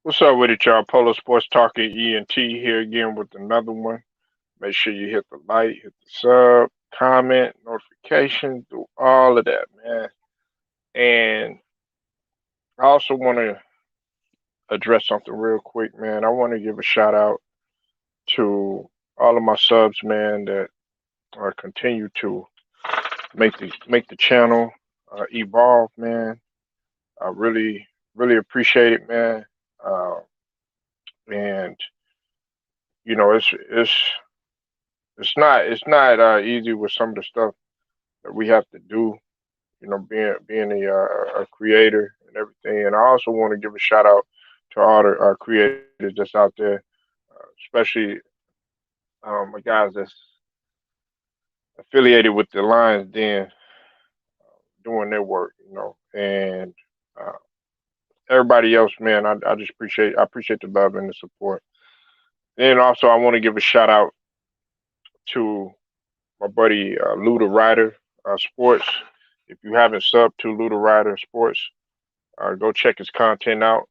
What's up with it, y'all? Polo Sports Talking ENT here again with another one. Make sure you hit the like, hit the sub, comment, notification, do all of that, man. And I also want to address something real quick, man. I want to give a shout out to all of my subs, man, that continue to make the channel evolve, man. I really appreciate it, man. Uh, and it's not easy with some of the stuff that we have to do. Being a creator and everything. And I also want to give a shout out to all the creators that's out there, especially the guys that's affiliated with the Lions Den doing their work. And uh, everybody else, man. I just appreciate the love and the support. And also, I want to give a shout out to my buddy Luda Ryder Sports. If you haven't subbed to Luda Ryder Sports, go check his content out.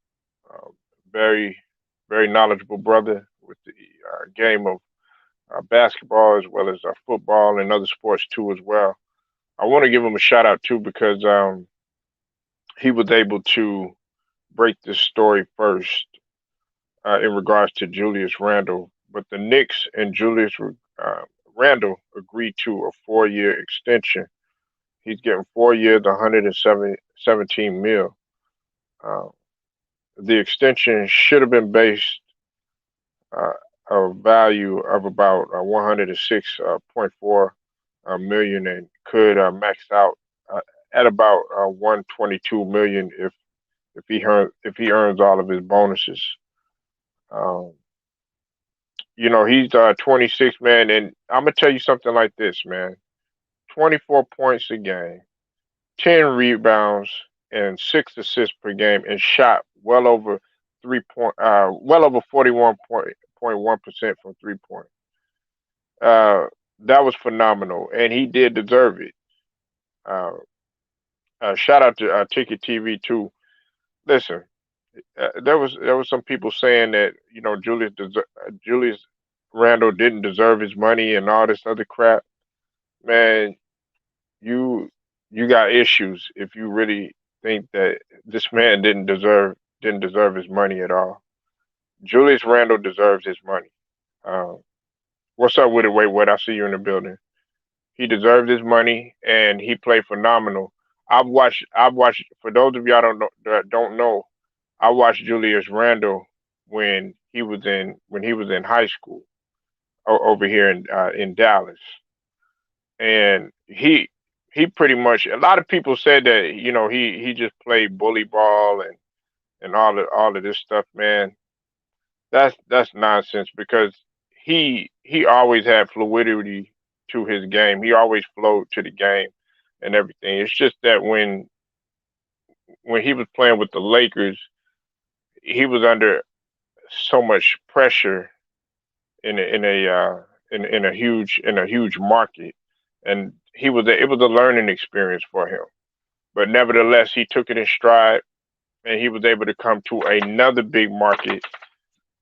Uh, very, very knowledgeable brother with the game of basketball as well as football and other sports too as well. I want to give him a shout out too because he was able to break this story first in regards to Julius Randle. But the Knicks and Julius Randle agreed to a 4-year extension. He's getting 4 years, 117 mil. Uh, the extension should have been based uh, a value of about 106.4 million and could max out uh, at about 122 million if he earns all of his bonuses. Um, he's 26, man, and I'm gonna tell you something like this, man. 24 points a game, 10 rebounds, and 6 assists per game, and shot well over 41.1% from 3 point. Uh, that was phenomenal, and he did deserve it. Uh, Shout out to Ticket TV too. Listen, there was some people saying that Julius Randle didn't deserve his money and all this other crap. Man, you you got issues if you really think that this man didn't deserve his money at all. Julius Randle deserves his money. Uh, what's up with it? Wait, what? I see you in the building. He deserved his money, and he played phenomenal. I've watched. For those of y'all don't know, I watched Julius Randle when he was in high school over here in Dallas, and he pretty much. A lot of people said that he just played bully ball and all of this stuff, man. That's nonsense because he always had fluidity to his game. He always flowed to the game and everything. It's just that when he was playing with the Lakers, he was under so much pressure in a huge market, and it was a learning experience for him. But nevertheless, he took it in stride, and he was able to come to another big market.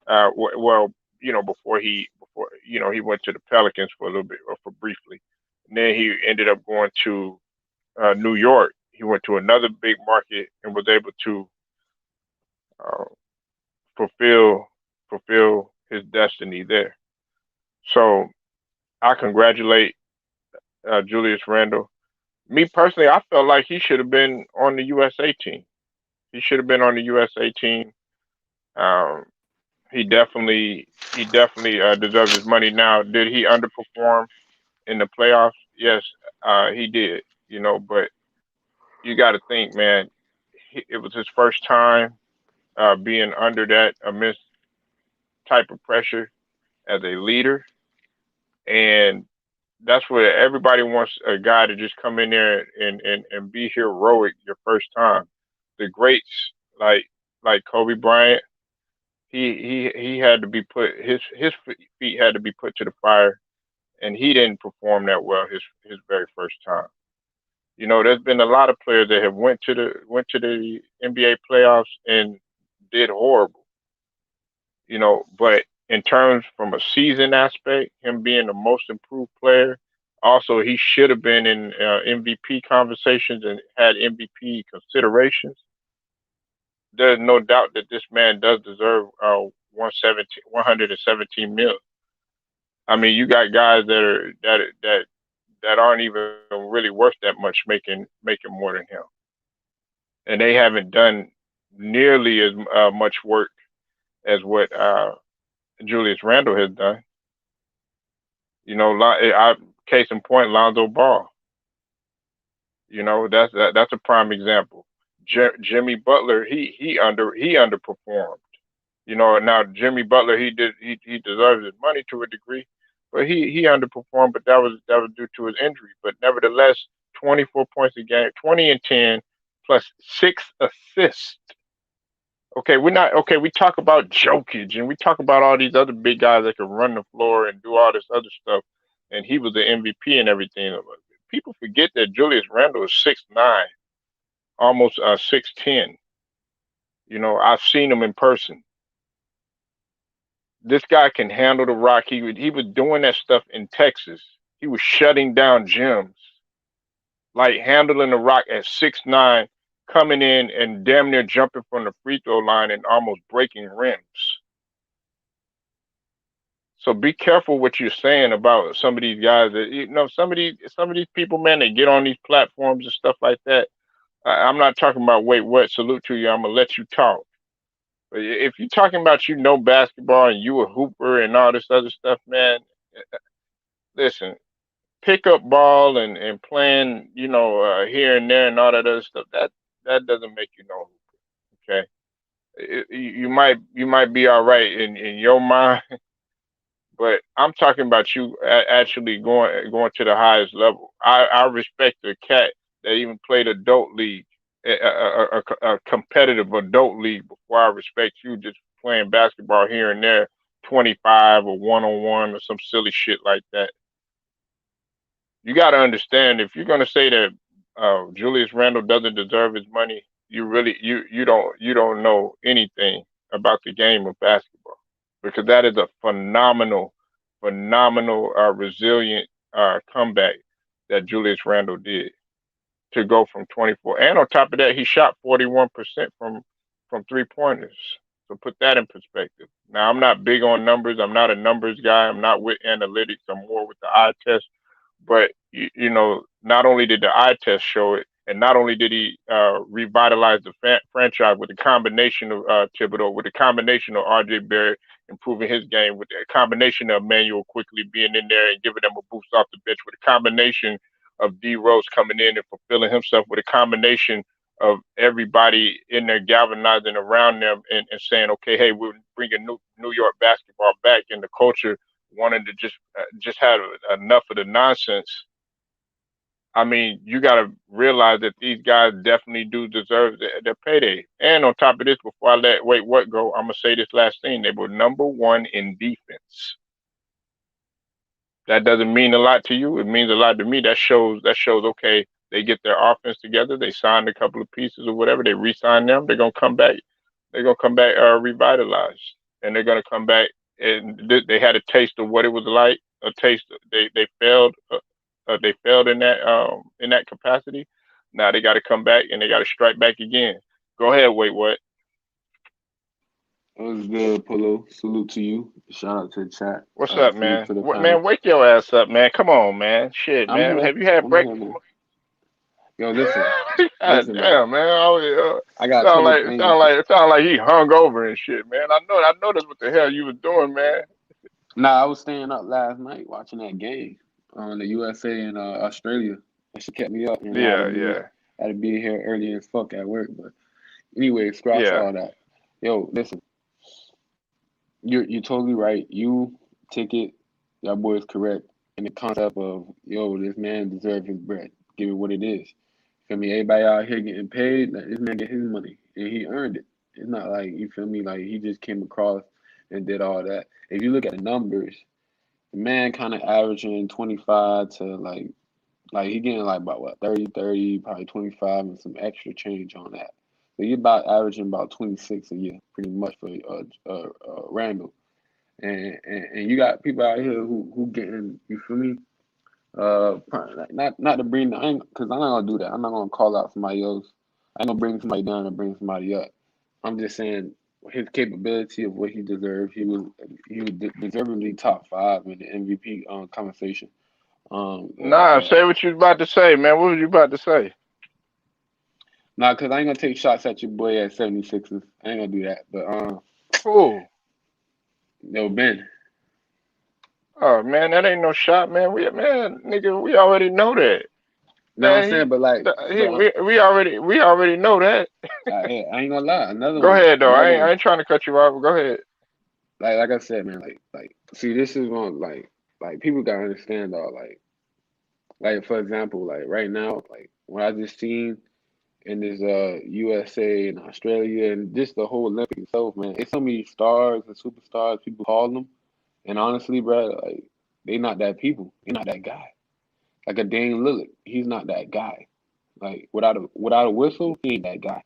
Well, before he went to the Pelicans for a little bit or for briefly, and then he ended up going to New York. He went to another big market and was able to uh, fulfill fulfill his destiny there. So I congratulate Julius Randle. Me personally, I felt like he should have been on the USA team. He should have been on the USA team. Um, he definitely deserves his money. Now, did he underperform in the playoffs? Yes, he did. But you got to think, man. It was his first time being under that immense type of pressure as a leader, and that's where everybody wants a guy to just come in there and be heroic your first time. The greats like Kobe Bryant, he had to be put his feet had to be put to the fire, and he didn't perform that well his very first time. There's been a lot of players that have went to the NBA playoffs and did horrible. But in terms from a season aspect, him being the most improved player, also he should have been in MVP conversations and had MVP considerations. There's no doubt that this man does deserve 117 mil. I mean, you got guys that aren't even really worth that much making more than him, and they haven't done nearly as much work as what Julius Randle has done. Case in point, Lonzo Ball. That's a prime example. Jimmy Butler, he underperformed. Now Jimmy Butler, he deserves his money to a degree, but he underperformed. But that was due to his injury. But nevertheless, 24 points a game, 20 and 10, plus 6 assists. Okay, we're not okay. We talk about Jokic and we talk about all these other big guys that can run the floor and do all this other stuff, and he was the MVP and everything. People forget that Julius Randle is 6'9", almost 6'10". I've seen him in person. This guy can handle the rock. He was doing that stuff in Texas. He was shutting down gyms, like handling the rock at 6'9", coming in and damn near jumping from the free throw line and almost breaking rims. So be careful what you're saying about some of these guys. That some of these people, man, they get on these platforms and stuff like that. I'm not talking about wait what. Salute to you. I'm gonna let you talk. But if you're talking about basketball and you a hooper and all this other stuff, man, listen, pick up ball and playing, here and there and all that other stuff. That doesn't make you no hooper. Okay, you might be all right in your mind, but I'm talking about you actually going to the highest level. I respect a cat that even played adult league, a competitive adult league before I respect you just playing basketball here and there, 25 or 1-on-1 or some silly shit like that. You got to understand if you're going to say that Julius Randle doesn't deserve his money, you don't know anything about the game of basketball because that is a phenomenal resilient comeback that Julius Randle did to go from 24, and on top of that, he shot 41% from 3 pointers. So put that in perspective. Now I'm not big on numbers. I'm not a numbers guy. I'm not with analytics. I'm more with the eye test. But not only did the eye test show it, and not only did he revitalize the franchise with a combination of Thibodeau, with a combination of R.J. Barrett improving his game, with a combination of Emmanuel quickly being in there and giving them a boost off the bench, with a combination of D Rose coming in and fulfilling himself, with a combination of everybody in there galvanizing around them and saying, okay, hey, we're bringing New York basketball back, and the culture wanted to just have enough of the nonsense. I mean, you got to realize that these guys definitely do deserve their payday. And on top of this, before I let wait what go, I'm gonna say this last thing: they were number one in defense. That doesn't mean a lot to you. It means a lot to me. That shows. Okay, they get their offense together. They signed a couple of pieces or whatever. They re-signed them. They're gonna come back. They're gonna come back revitalized, and they're gonna come back. And they had a taste of what it was like. A taste. They failed. They failed in that capacity. Now they got to come back and they got to strike back again. Go ahead. Wait, what? That was good, Polo. Salute to you. Shout out to the chat. What's up, Salute man? to the What, panel. man? Wake your ass up, man. Come on, man. Shit, I'm man. here. Have you had I'm here, breakfast? man. Yo, listen. God Listen, man. damn, man. I got a Sound couple like things. sound like he hung over and shit, man. I know that's what the hell you was doing, man. Nah, I was staying up last night watching that game on the USA and Australia. That shit kept me up, and I Yeah, yeah, had to be here early as fuck at work. But anyway, scraps yeah. all that. Yo, listen. You're totally right. You ticket, that boy is correct. And the concept of this man deserves his bread. Give it what it is. Feel me? Everybody out here getting paid. Let this man get his money, and he earned it. It's not like you feel me. Like he just came across and did all that. If you look at the numbers, the man kind of averaging 25 to like he getting like about what 30, 30, probably 25 and some extra change on that. So you're about averaging about 26 a year, pretty much for Randle. And you got people out here who getting, you feel me? Not to bring because I'm not gonna do that. I'm not gonna call out somebody else. I'm gonna bring somebody down and bring somebody up. I'm just saying his capability of what he deserved. He was deservedly top five in the MVP conversation. Nah, say what you was about to say, man. What was you about to say? Nah, cause I ain't gonna take shots at your boy at 76ers. I ain't gonna do that. But Who? no Ben. Oh man, that ain't no shot, man. Nigga, we already know that. You know what I'm Man, saying? But like, but we already know that. I ain't gonna lie. Another Go one, ahead though. another I one. ain't trying to cut you off. Go ahead. Like I said, man. See, this is one like people gotta understand though. Like for example, like right now, like what I just seen in this USA and Australia and just the whole Olympic itself, man. It's so many stars and superstars people call them, and honestly, bro, like they not that people. They not that guy. Like a Dane Lillard, he's not that guy. Like without a whistle, he ain't that guy.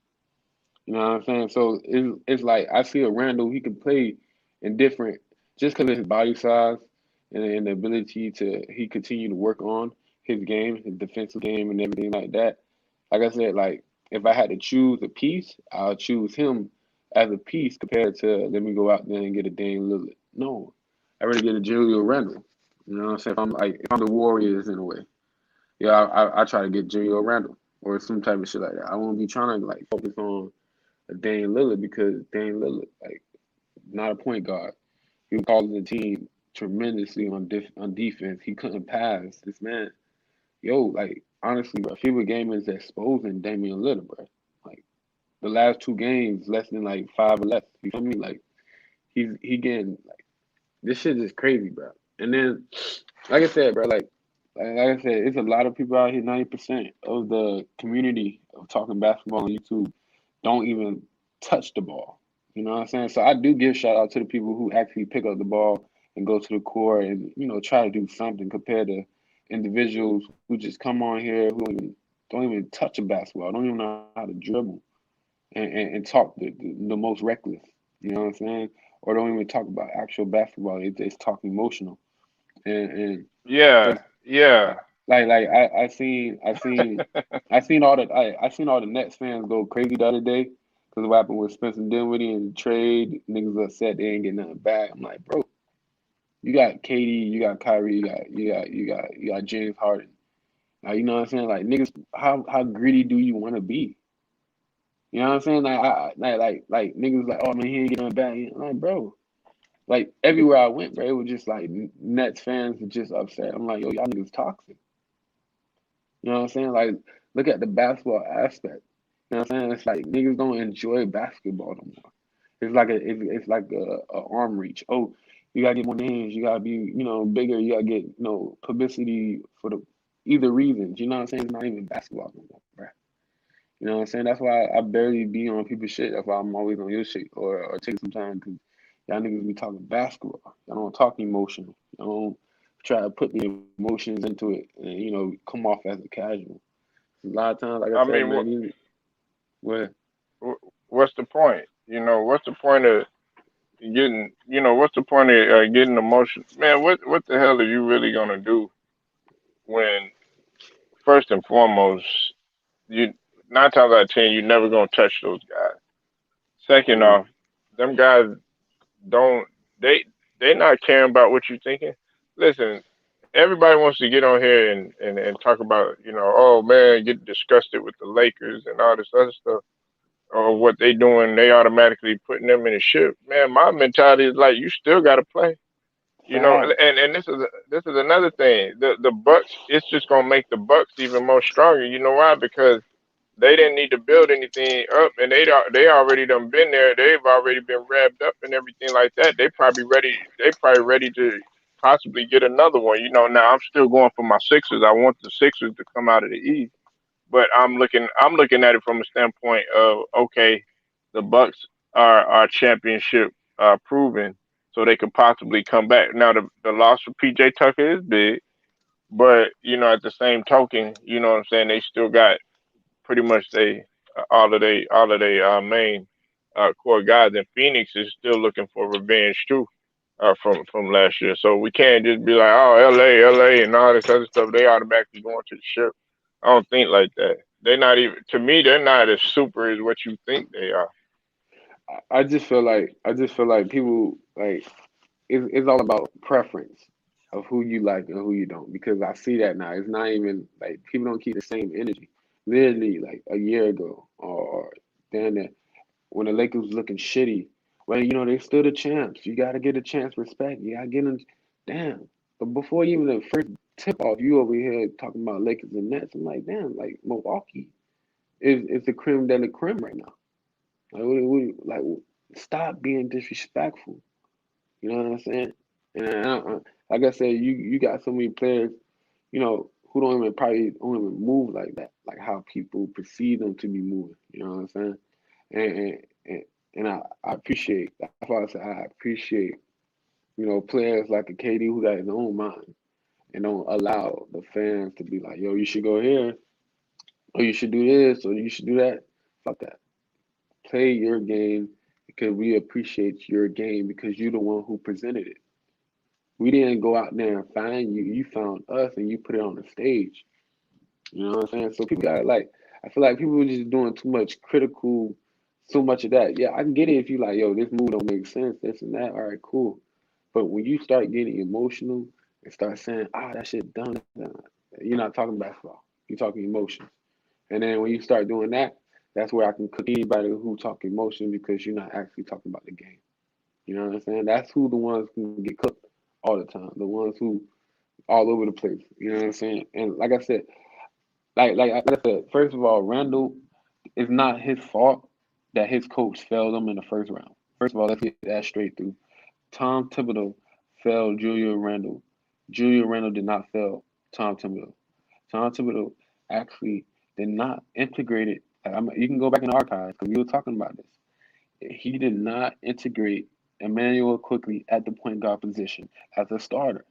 You know what I'm saying? So it's like I see a Randall, he can play in different just because of his body size and the ability to he continue to work on his game, his defensive game and everything like that. Like I said, like if I had to choose a piece, I'll choose him as a piece compared to let me go out there and get a Dame Lillard. No, I'd rather get a Julio Randle. You know what I'm saying? If I'm the Warriors in a way, yeah, I try to get Julio Randle or some type of shit like that. I won't be trying to like focus on a Dame Lillard because Dame Lillard, like, not a point guard. He was calling the team tremendously on defense. He couldn't pass. This man, yo, like honestly, bro, FIBA game is exposing Damian Lillard, bro. Like the last two games, less than like 5 or less. You feel me? Like he getting like this shit is crazy, bro. And then, like I said, bro, like I said, it's a lot of people out here. 90% of the community of talking basketball on YouTube don't even touch the ball. You know what I'm saying? So I do give shout out to the people who actually pick up the ball and go to the court and try to do something compared to individuals who just come on here who don't even touch a basketball, don't even know how to dribble and talk the most reckless. You know what I'm saying? Or don't even talk about actual basketball. It's talk emotional and Yeah, because yeah. I seen all the Nets fans go crazy the other day because what happened with Spencer Dinwiddie and the trade. Niggas upset they ain't getting nothing back. I'm like, bro, you got KD, you got Kyrie, you got James Harden. Now you know what I'm saying? Like niggas, how greedy do you want to be? You know what I'm saying? Like niggas like, oh man, he ain't getting nothing back. I'm like, bro, like everywhere I went, bro, it was just like Nets fans were just upset. I'm like, yo, y'all niggas toxic. You know what I'm saying? Like, look at the basketball aspect. You know what I'm saying? It's like niggas don't enjoy basketball no more. It's like a arm reach. Oh, you gotta get more names. You gotta be bigger. You gotta get publicity for the either reasons. You know what I'm saying? It's not even basketball no more, bro. You know what I'm saying? That's why I barely be on people's shit. That's why I'm always on your shit or take some time because y'all niggas be talking basketball. Y'all don't talk emotional. Y'all don't try to put the emotions into it and come off as a casual. A lot of times, like I I said, mean, man, well, what's the point? What's the point of getting? What's the point of getting emotion? Man, what the hell are you really gonna do when first and foremost you 9 times out of 10 you never gonna touch those guys. Second yeah, off, them guys don't they not caring about what you're thinking. Listen, everybody wants to get on here and talk about, oh man, get disgusted with the Lakers and all this other stuff or what they doing, they automatically putting them in a ship. Man, my mentality is like you still gotta play. fact, And this is another thing. The Bucks, it's just gonna make the Bucks even more stronger. You know why? Because they didn't need to build anything up, and they already done been there. They've already been revved up and everything like that. They probably ready. They probably ready to possibly get another one. Now I'm still going for my Sixers. I want the Sixers to come out of the East, but I'm looking at it from a standpoint of okay, the Bucks are championship proven, so they could possibly come back. Now the loss for PJ Tucker is big, but at the same token, you know what I'm saying, they still got pretty much they all of they main core guys. And Phoenix is still looking for revenge too from last year. So we can't just be like, oh, LA, and all this other stuff. They automatically going to the ship. I don't think like that. They're not even to me. They're not as super as what you think they are. I just feel like people like it's all about preference of who you like and who you don't. Because I see that now. It's not even like people don't keep the same energy. Literally, like a year ago, or then when the Lakers was looking shitty, well, they still the champs. You got to get a chance, respect. You got to get them. Damn. But before even the first tip off, you over here talking about Lakers and Nets. I'm like, damn, like Milwaukee is the creme de la creme right now. Like, stop being disrespectful. You know what I'm saying? And like I said, you got so many players, who don't even move like that, like how people perceive them to be moving. You know what I'm saying? And and I appreciate. That's why I say I appreciate, players like a KD who got his own mind and don't allow the fans to be like, yo, you should go here, or you should do this, or you should do that. Fuck that. Play your game because we appreciate your game because you're the one who presented it. We didn't go out there and find you. You found us and you put it on the stage. You know what I'm saying? So people got like, I feel like people are just doing too much critical, so much of that. Yeah, I can get it if you like, yo, this move don't make sense, this and that. All right, cool. But when you start getting emotional and start saying, that shit done, you're not talking basketball. You're talking emotions. And then when you start doing that, that's where I can cook anybody who talk emotion because you're not actually talking about the game. You know what I'm saying? That's who the ones who get cooked all the time. The ones who all over the place. You know what I'm saying? And like I said, like I said, first of all, Randle, it's not his fault that his coach failed him in the first round. First of all, let's get that straight through. Tom Thibodeau failed Julius Randle. Julius Randle did not fail Tom Thibodeau. Tom Thibodeau actually did not integrate it. You can go back in the archives because we were talking about this. He did not integrate Emmanuel quickly at the point guard position as a starter.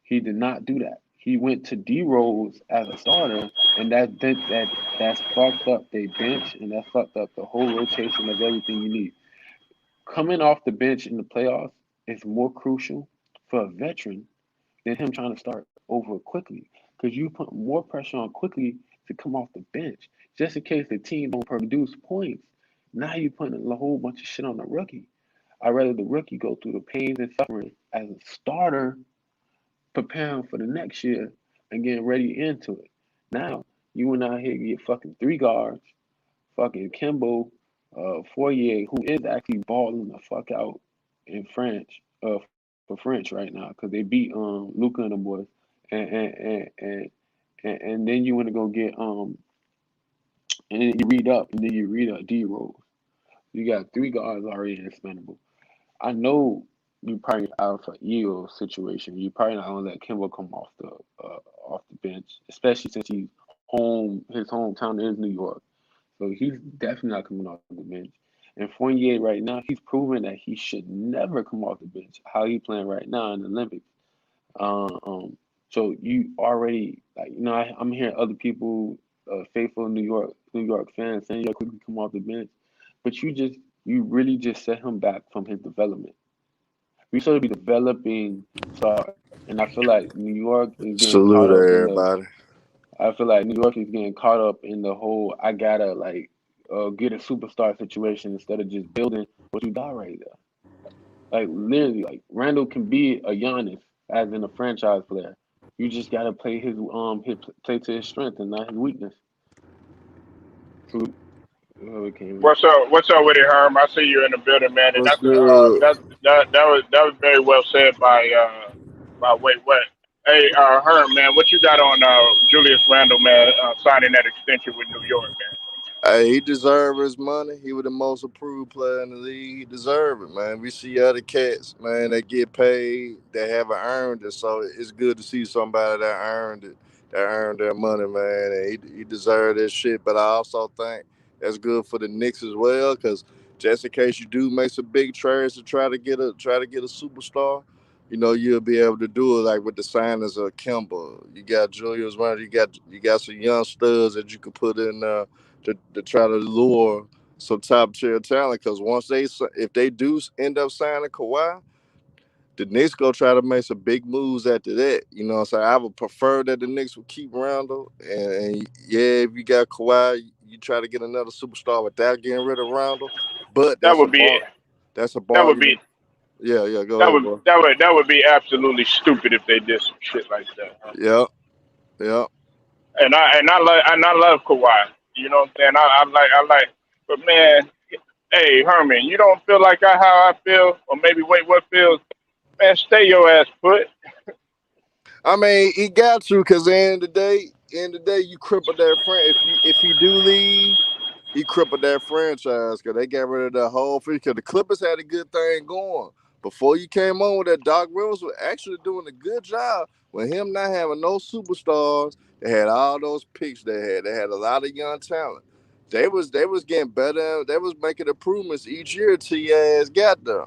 He did not do that. He went to D Rose as a starter, and that's fucked up their bench, and that fucked up the whole rotation of everything you need. Coming off the bench in the playoffs is more crucial for a veteran than him trying to start over quickly, because you put more pressure on quickly to come off the bench just in case the team don't produce points. Now you're putting a whole bunch of shit on the rookie. I'd rather the rookie go through the pains and suffering as a starter, preparing for the next year and getting ready into it. Now you went out here get fucking three guards, fucking Kimbo, Fourier, who is actually balling the fuck out in French, for French right now because they beat Luca and the boys, and and then you want to go get and then you read up D Rose. You got three guards already expendable. I know you probably out for Eo situation. You probably not gonna let Kimbo come off the bench, especially since his hometown is New York. So he's definitely not coming off the bench. And Fournier right now, he's proven that he should never come off the bench. How he playing right now in the Olympics. Uh, um, so you already like I'm hearing other people, faithful New York fans saying, "Yeah, quickly come off the bench," but you really just set him back from his development. We supposed to be developing stars, and I feel like New York is getting caught Salute up in the. everybody. I feel like New York is getting caught up in the whole I gotta like get a superstar situation instead of just building what you got right there. Like literally, like Randall can be a Giannis as in a franchise player. You just gotta play play to his strength and not his weakness. Salute whoever came in. What's up with it, Herm? I see you in the building, man, and What's good? that was very well said by Wait What. Hey, Herm, man, what you got on Julius Randle, man, signing that extension with New York, man? Hey, he deserved his money. He was the most approved player in the league. He deserved it, man. We see other cats, man, that get paid, that haven't earned it. So it's good to see somebody that earned it, that earned their money, man. And he deserved this shit. But I also think that's good for the Knicks as well, because just in case you do make some big trades to try to get a superstar, you'll be able to do it like with the signings of Kimber. You got Julius Randle. You got some young studs that you could put in to try to lure some top tier talent. Because if they do end up signing Kawhi, the Knicks go try to make some big moves after that. You know what I'm saying? I would prefer that the Knicks would keep Randle. And yeah, if you got Kawhi, you try to get another superstar without getting rid of Randle. But That would be that's a that would be bargain. Yeah, yeah, go ahead, bro. that would be absolutely stupid if they did some shit like that. Huh? Yeah, yeah. And I love Kawhi. You know what I'm saying? I like, but man, hey Herman, you don't feel like how I feel, or maybe wait, what feels? Man, stay your ass put. I mean, he got to because end of the day, you cripple that friend. If he do leave, he crippled that franchise because they got rid of the whole thing. Because the Clippers had a good thing going before you came on with that. Doc Rivers was actually doing a good job with him not having no superstars. They had all those picks they had a lot of young talent. They was getting better. They was making improvements each year till your ass got there.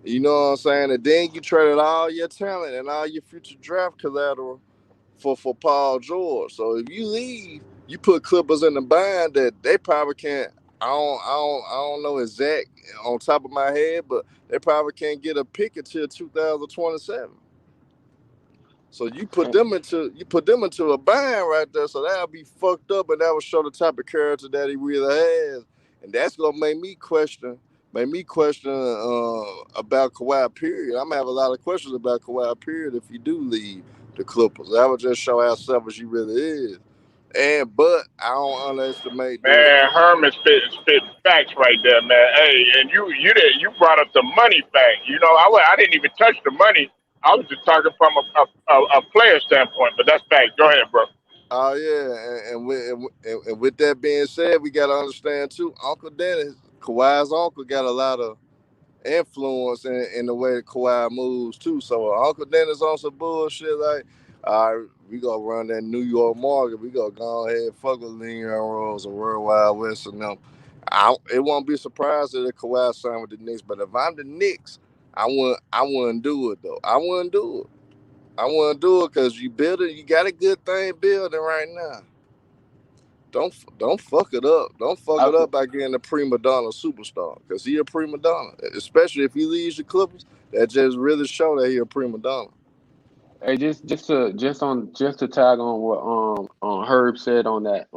You know what I'm saying? And then you traded all your talent and all your future draft collateral for Paul George. So if you leave, you put Clippers in the bind that they probably can't. I don't know exact on top of my head, but they probably can't get a pick until 2027. So you put them into a bind right there. So that'll be fucked up, and that will show the type of character that he really has, and that's gonna make me question about Kawhi. Period. I'm gonna have a lot of questions about Kawhi. Period. If you do leave the Clippers, that would just show how selfish he really is. But I don't underestimate the. Man, Herman spit facts right there, man. Hey, and you brought up the money fact. You know, I didn't even touch the money. I was just talking from a player standpoint, but that's fact. Go ahead, bro. Oh yeah, and with that being said, we gotta understand too. Uncle Dennis, Kawhi's uncle, got a lot of influence in the way that Kawhi moves too. So Uncle Dennis on some bullshit like, all right, we gonna run that New York market. We gonna go ahead and fuck with Leon Rose and World Wide West and them. It won't be surprised that Kawhi signed with the Knicks. But if I'm the Knicks, I wouldn't do it though. I wouldn't do it. I wouldn't do it because you got a good thing building right now. Don't fuck it up. Don't fuck I, it up by getting a prima donna superstar because he a prima donna. Especially if he leaves the Clippers, that just really show that he a prima donna. Hey, just to tag on what Herb said on that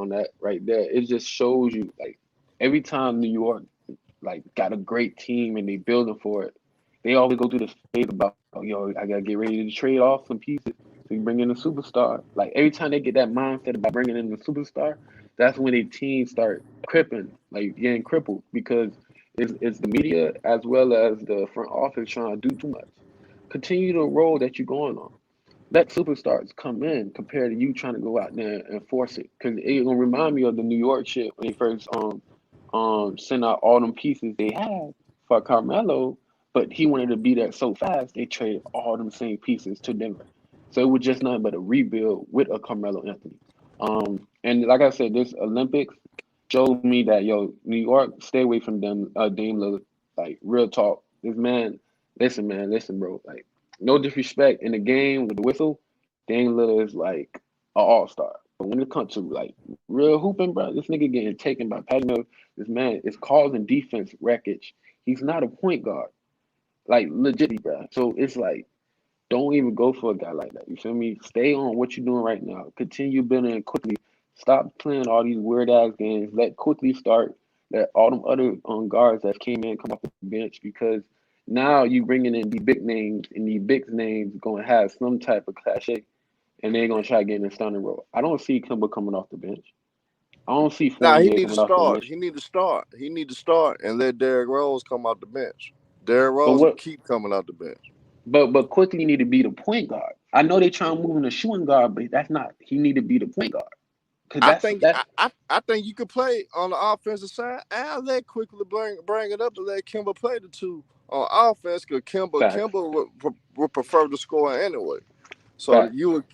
right there. It just shows you like every time New York like got a great team and they building for it, they always go through the phase about yo, I gotta get ready to trade off some pieces to bring in a superstar. Like every time they get that mindset about bringing in a superstar, that's when their team start crippling, like getting crippled because it's the media as well as the front office trying to do too much. Continue the road that you're going on. Let superstars come in compared to you trying to go out there and force it. Because it gonna remind me of the New York shit when they first sent out all them pieces they had for Carmelo, but he wanted to be there so fast they traded all them same pieces to Denver. So it was just nothing but a rebuild with a Carmelo Anthony. And like I said, this Olympics showed me that yo, New York, stay away from them Dame Lillard. Like real talk. This man, listen, bro. Like no disrespect in the game with the whistle, Dame Lillard is like an all-star. But when it comes to like real hooping, bro, this nigga getting taken by Patty Mills. This man is causing defense wreckage. He's not a point guard, like legitly, bro. So it's like, don't even go for a guy like that. You feel me? Stay on what you're doing right now. Continue building quickly. Stop playing all these weird ass games. Let quickly start. Let all them other guards that came in come off the bench because now you bringing in the big names and the big names going to have some type of cachet and they're going to try to get in the starting role. I don't see Kimber coming off the bench. I don't see Now he Fournier need to coming off the start. bench. He need to start and let Derrick Rose come out the bench. Derrick But Rose can what? keep coming out the bench. But quickly need to be the point guard. I know they trying to move him to shooting guard, but that's not. He need to be the point guard because I that's think that's I think you could play on the offensive side. I'll let quickly bring it up to let Kimber play the two on offense because Kimber facts. Kimber would prefer to score anyway. So Facts. you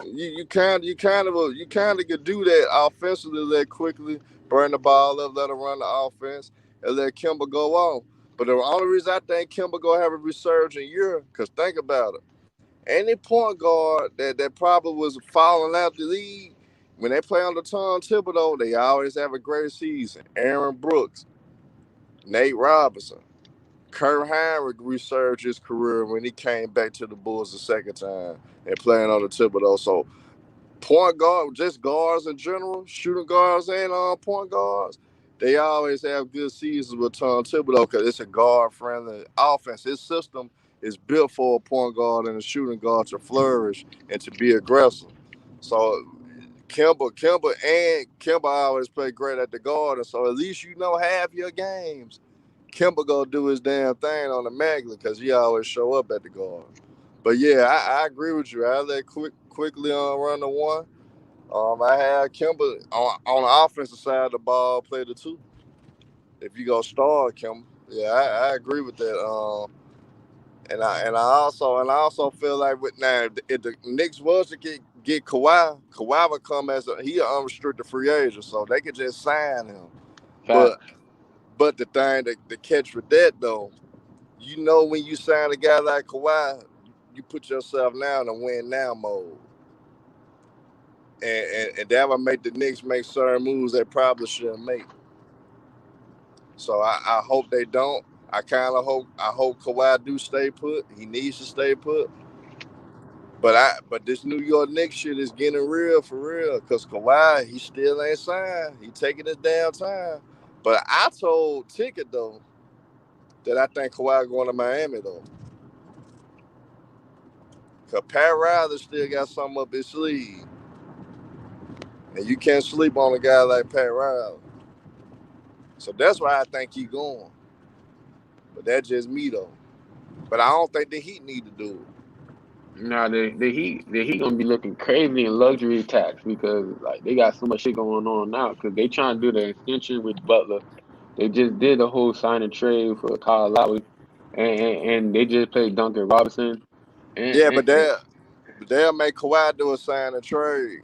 kind of could do that offensively, let quickly bring the ball up, let him run the offense, and let Kimber go on. But the only reason I think Kimba gonna have a resurgent year, cause think about it. Any point guard that probably was falling out the league, when they play under Tom Thibodeau, they always have a great season. Aaron Brooks, Nate Robinson, Kurt Heinrich resurged his career when he came back to the Bulls the second time and playing under Thibodeau. So point guard, just guards in general, shooting guards and point guards, they always have good seasons with Tom Thibodeau because it's a guard-friendly offense. His system is built for a point guard and a shooting guard to flourish and to be aggressive. So Kimba always play great at the guard, and so at least you know half your games. Kimba gonna do his damn thing on the Magnet because he always show up at the guard. But yeah, I agree with you. I let quickly run the one. I had Kimba on the offensive side of the ball play the two. If you go start Kimba, yeah, I agree with that. And I also feel like with now if the Knicks was to get Kawhi, Kawhi would come as he an unrestricted free agent, so they could just sign him. But Facts. but the thing the catch with that though, you know when you sign a guy like Kawhi, you put yourself now in a win now mode. And that would make the Knicks make certain moves they probably shouldn't make. So I hope they don't. I hope Kawhi do stay put. He needs to stay put. But this New York Knicks shit is getting real for real. Cause Kawhi, he still ain't signed. He taking his damn time. But I told Ticket though that I think Kawhi going to Miami though. Cause Pat Riley still got something up his sleeve. And you can't sleep on a guy like Pat Riley. So that's why I think he going. But that's just me though. But I don't think the Heat need to do it. Now the Heat gonna be looking crazy in luxury tax because like they got so much shit going on now because they trying to do the extension with Butler. They just did the whole sign and trade for Kyle Lowry, and they just played Duncan Robinson. And, Yeah, and, and but they'll make Kawhi do a sign and trade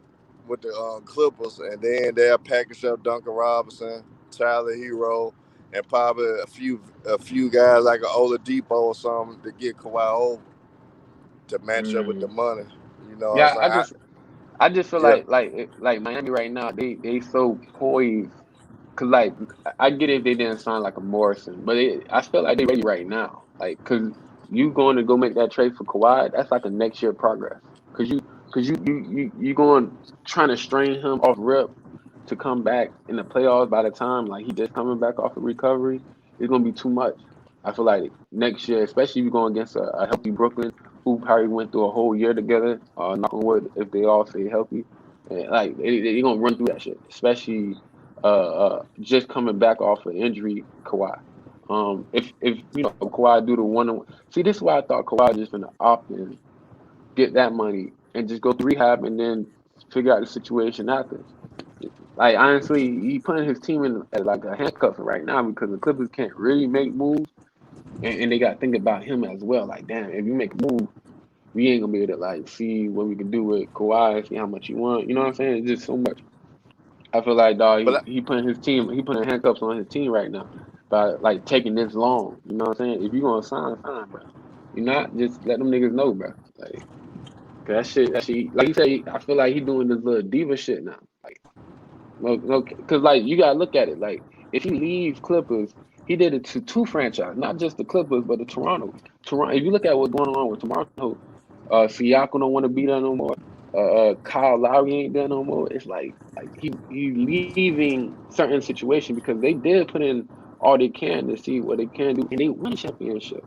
with the Clippers, and then they'll package up Duncan Robinson, Tyler Hero, and probably a few guys like an Oladipo or something to get Kawhi over to match up with the mm, money. You know what yeah, I'm saying? I just feel Yeah, like Miami right now they so poised. Cause like I get it if they didn't sign like a Morrison, but I feel like they ready right now. Like, cause you going to go make that trade for Kawhi, that's like a next year progress. Cause you going trying to strain him off rip to come back in the playoffs. By the time like he just coming back off of recovery, it's gonna be too much. I feel like next year, especially if you're going against a healthy Brooklyn who probably went through a whole year together. Knock on wood, if they all stay healthy, and, like they gonna run through that shit, especially just coming back off an injury, Kawhi. If you know Kawhi do the one, see this is why I thought Kawhi just gonna opt in, get that money, and just go to rehab, and then figure out the situation after. Like honestly, he putting his team in as like a handcuff right now because the Clippers can't really make moves, and they got to think about him as well. Like damn, if you make a move, we ain't gonna be able to like see what we can do with Kawhi, see how much you want. You know what I'm saying? It's just so much. I feel like dog, but he putting handcuffs on his team right now by like taking this long. You know what I'm saying? If you gonna sign, bro. You not just let them niggas know, bro. Like 'cause that shit. Like you say, I feel like he doing this little diva shit now. Like no, because like you gotta look at it. Like if he leaves Clippers, he did it to two franchises, not just the Clippers, but the Toronto. Toronto. If you look at what's going on with Toronto, Siakam don't want to be there no more. Kyle Lowry ain't there no more. It's like he leaving certain situations because they did put in all they can to see what they can do, and they win a championship.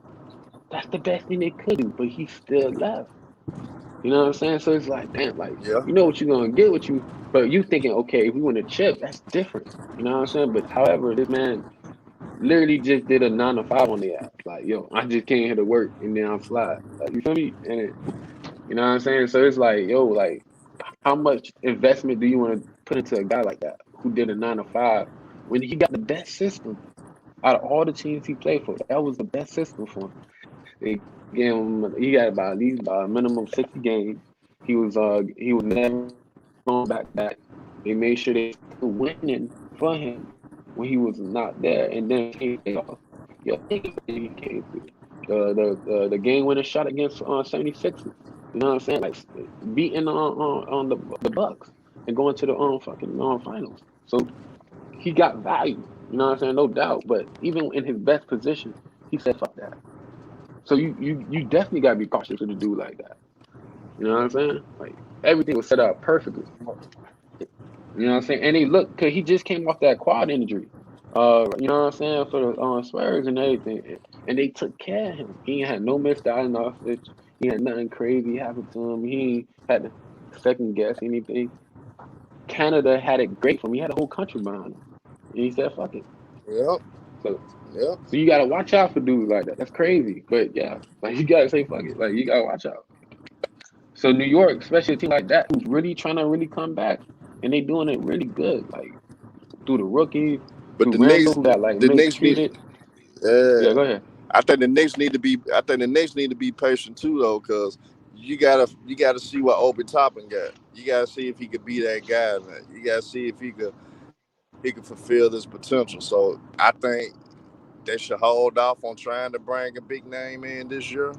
That's the best thing they could do, but he still left. You know what I'm saying? So it's like, damn, like yeah. you know what you're gonna get with you, but you thinking, okay, if we win a chip, that's different. You know what I'm saying? But however, this man literally just did a 9 to 5 on the ass. Like, yo, I just came here to work and then I'm fly. Like, you feel me? You know what I'm saying? So it's like, yo, like, how much investment do you want to put into a guy like that who did a 9 to 5 when he got the best system out of all the teams he played for? That was the best system for him. They gave him, he got about at least a minimum 60 games. He was never going back to back. They made sure they still winning for him when he was not there, and then came playoffs. Yeah, he came through. The game winning shot against 76ers. You know what I'm saying? Like beating on the Bucks and going to the fucking finals. So he got value. You know what I'm saying? No doubt. But even in his best position, he said fuck that. So you definitely gotta be cautious with a dude like that. You know what I'm saying? Like everything was set up perfectly. You know what I'm saying? And he look, cause he just came off that quad injury. You know what I'm saying, for the Spurs and everything, and they took care of him. He ain't had no missed diagnostics. He had nothing crazy happen to him. He ain't had to second guess anything. Canada had it great for him. He had a whole country behind him, and he said, "Fuck it." Yep. So, Yep. so you gotta watch out for dudes like that. That's crazy, but yeah, like you gotta say, "Fuck it." Like you gotta watch out. So New York, especially a team like that, who's really trying to really come back, and they doing it really good. Like through the rookies, But through Randle, who got like the Knicks need. mistreated. Yeah, Yeah, go ahead. I think the Knicks need to be. I think the Knicks need to be patient too, though, because you gotta see what Obi Toppin got. You gotta see if he could be that guy. Man. You gotta see if he could fulfill this potential. So I think they should hold off on trying to bring a big name in this year.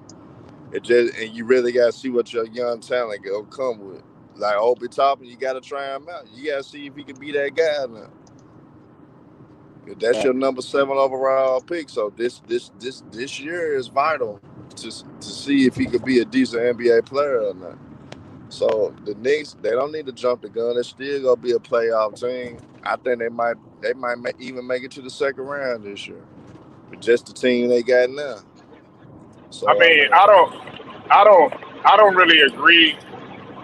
And you really gotta see what your young talent will come with. Like Obi Toppin, you gotta try him out. You gotta see if he could be that guy now. That's your Facts. number 7 overall pick. So this year is vital to see if he could be a decent NBA player or not. So the Knicks, they don't need to jump the gun. They're still gonna be a playoff team. I think they might even make it to the second round this year with just the team they got now. I So I mean, mean, I don't really agree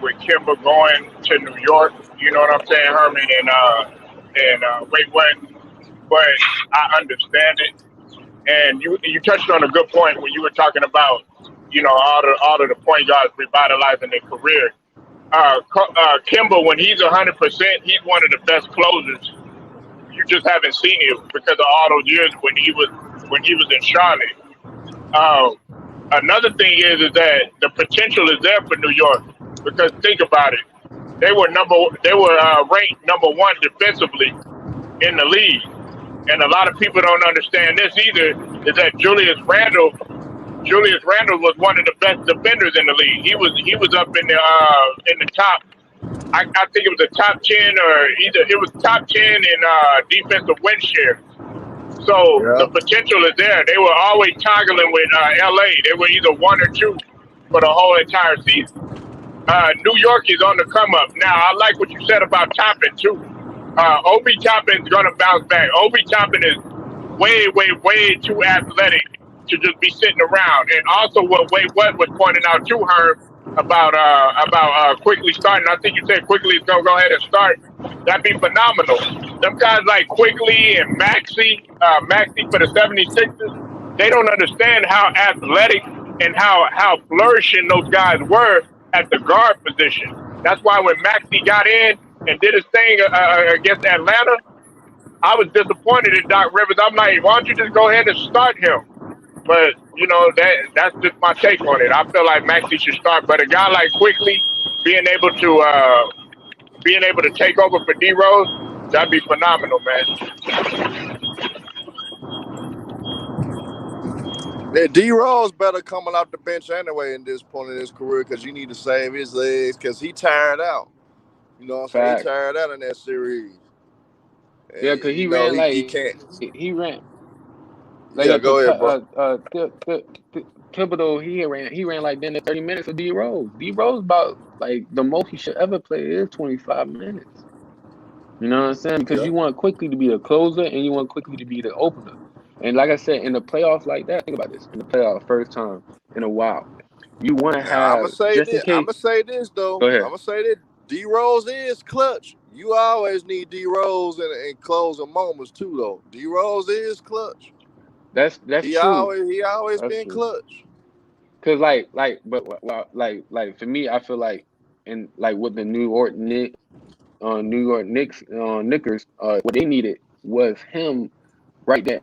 with Kimba going to New York. You know what I'm saying, Herman, and wait, what? But I understand it. And you touched on a good point when you were talking about, all of the point guards revitalizing their career. Kimba, when he's 100%, he's one of the best closers. You just haven't seen it because of all those years when he was in Charlotte. Um, Another thing is that the potential is there for New York because think about it, they were ranked number one defensively in the league, and a lot of people don't understand this either. Is that Julius Randle was one of the best defenders in the league. He was up in the top. I think it was the top 10 or either it was top 10 in defensive win share. So yeah. the potential is there. They were always toggling with LA. They were either one or two for the whole entire season. New York is on the come up. Now I like what you said about Toppin too. Obi Toppin's gonna bounce back. Obi Toppin is way, way, way too athletic to just be sitting around. And also, what Wade West was pointing out to her about quickly starting. I think you said quickly is gonna go ahead and start. That'd be phenomenal. Them guys like Quickly and Maxi for the 76ers, they don't understand how athletic and how flourishing those guys were at the guard position. That's why when Maxi got in and did his thing against Atlanta, I was disappointed in Doc Rivers. I'm like, why don't you just go ahead and start him? But that's just my take on it. I feel like Maxi should start, but a guy like Quickly being able to take over for D Rose, that'd be phenomenal, man. Yeah, D Rose better coming off the bench anyway in this point in his career because you need to save his legs because he tired out. You know what I'm saying? He Facts. tired out in that series. Yeah, And cause you he know ran he like can't. he ran like Yeah, go ahead, bro. Thibodeau. He ran like then 30 minutes of D Rose. D Rose about like the most he should ever play is 25 minutes. You know what I'm saying? Because Yeah. you want quickly to be the closer and you want quickly to be the opener. And like I said, in the playoffs like that, think about this. In the playoffs, first time in a while, you want to Now I'm have gonna say just in this. I'm case. gonna say this though. Go I'm ahead. gonna say that D Rose is clutch. You always need D Rose in closing moments too, though. D Rose is clutch. That's He true. always he always That's been true. clutch. Cause but well, like for me, I feel like in like with the New York Knicks, Knickers, what they needed was him right there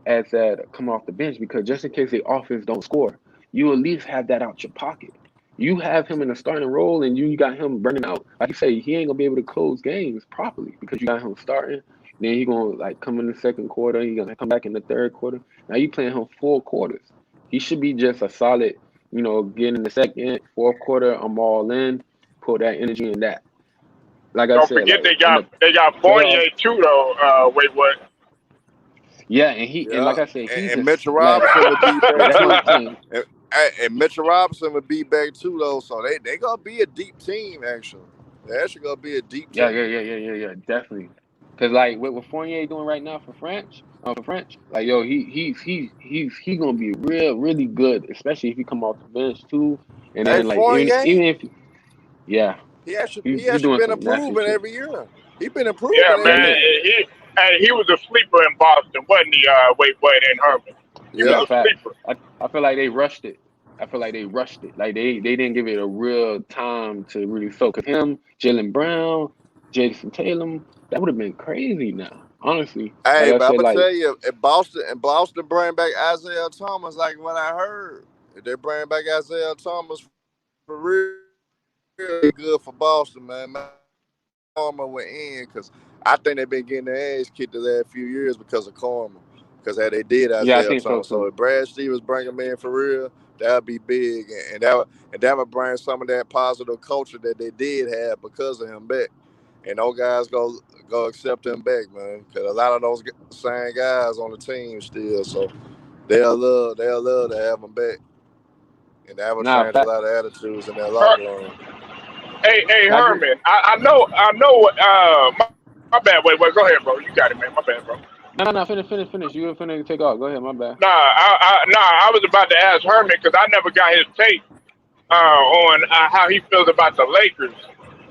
as that come off the bench because just in case the offense don't score, you at least have that out your pocket. You have him in a starting role, and you got him burning out. Like you say, he ain't gonna be able to close games properly because you got him starting. Then he gonna like come in the second quarter. He gonna come back in the third quarter. Now you playing him 4 quarters. He should be just a solid, get in the second, fourth quarter. I'm all in. Put that energy in that. Like I Don't said, forget like in the they got playoffs. Fournier too though. Wait, what? Yeah, and Yeah, like I said, he's and a Mitchell like Robinson would be yeah. back That's what too. I'm saying. And Mitchell Robinson would be back too though. So they gonna be a deep team actually. They actually gonna be a deep Yeah, team. yeah, yeah, yeah, yeah, yeah, definitely. Cause like what Fournier doing right now for French, like yo, he gonna be really good, especially if he come off the bench too. And Hey, then like even Fournier, even if yeah, he he actually doing been some nasty improving shit. every year. He been Yeah, improving Yeah, every man. yeah, year. He was a sleeper in Boston, wasn't he? Wait, what? And Herman. He was yeah. Yeah. a Facts. sleeper. I feel like they rushed it. I feel like they rushed it. Like they didn't give it a real time to really soak. Cause him, Jalen Brown, Jason Tatum, that would have been crazy. Now, honestly, like Hey, I but I'm said, gonna like tell you, if Boston bring back Isaiah Thomas, like what I heard, if they bring back Isaiah Thomas for real, it'd be good for Boston, man. Karma went in because I think they've been getting their ass kicked the last few years because of karma. Because how they did yeah, I Isaiah think so Thomas. So too. if Brad Stevens bring him in for real, that'd be big, and that would bring some of that positive culture that they did have because of him back. And those guys go accept him back, man. Because a lot of those same guys on the team still, so they'll love to have him back, and that would Nah, change a fact. lot of attitudes in that Her, locker room. hey, I agree. Herman. I know. My bad. Wait. Go ahead, bro. You got it, man. My bad, bro. No, no, finish. You were finna take off. Go ahead, my bad. I was about to ask Herman because I never got his take on how he feels about the Lakers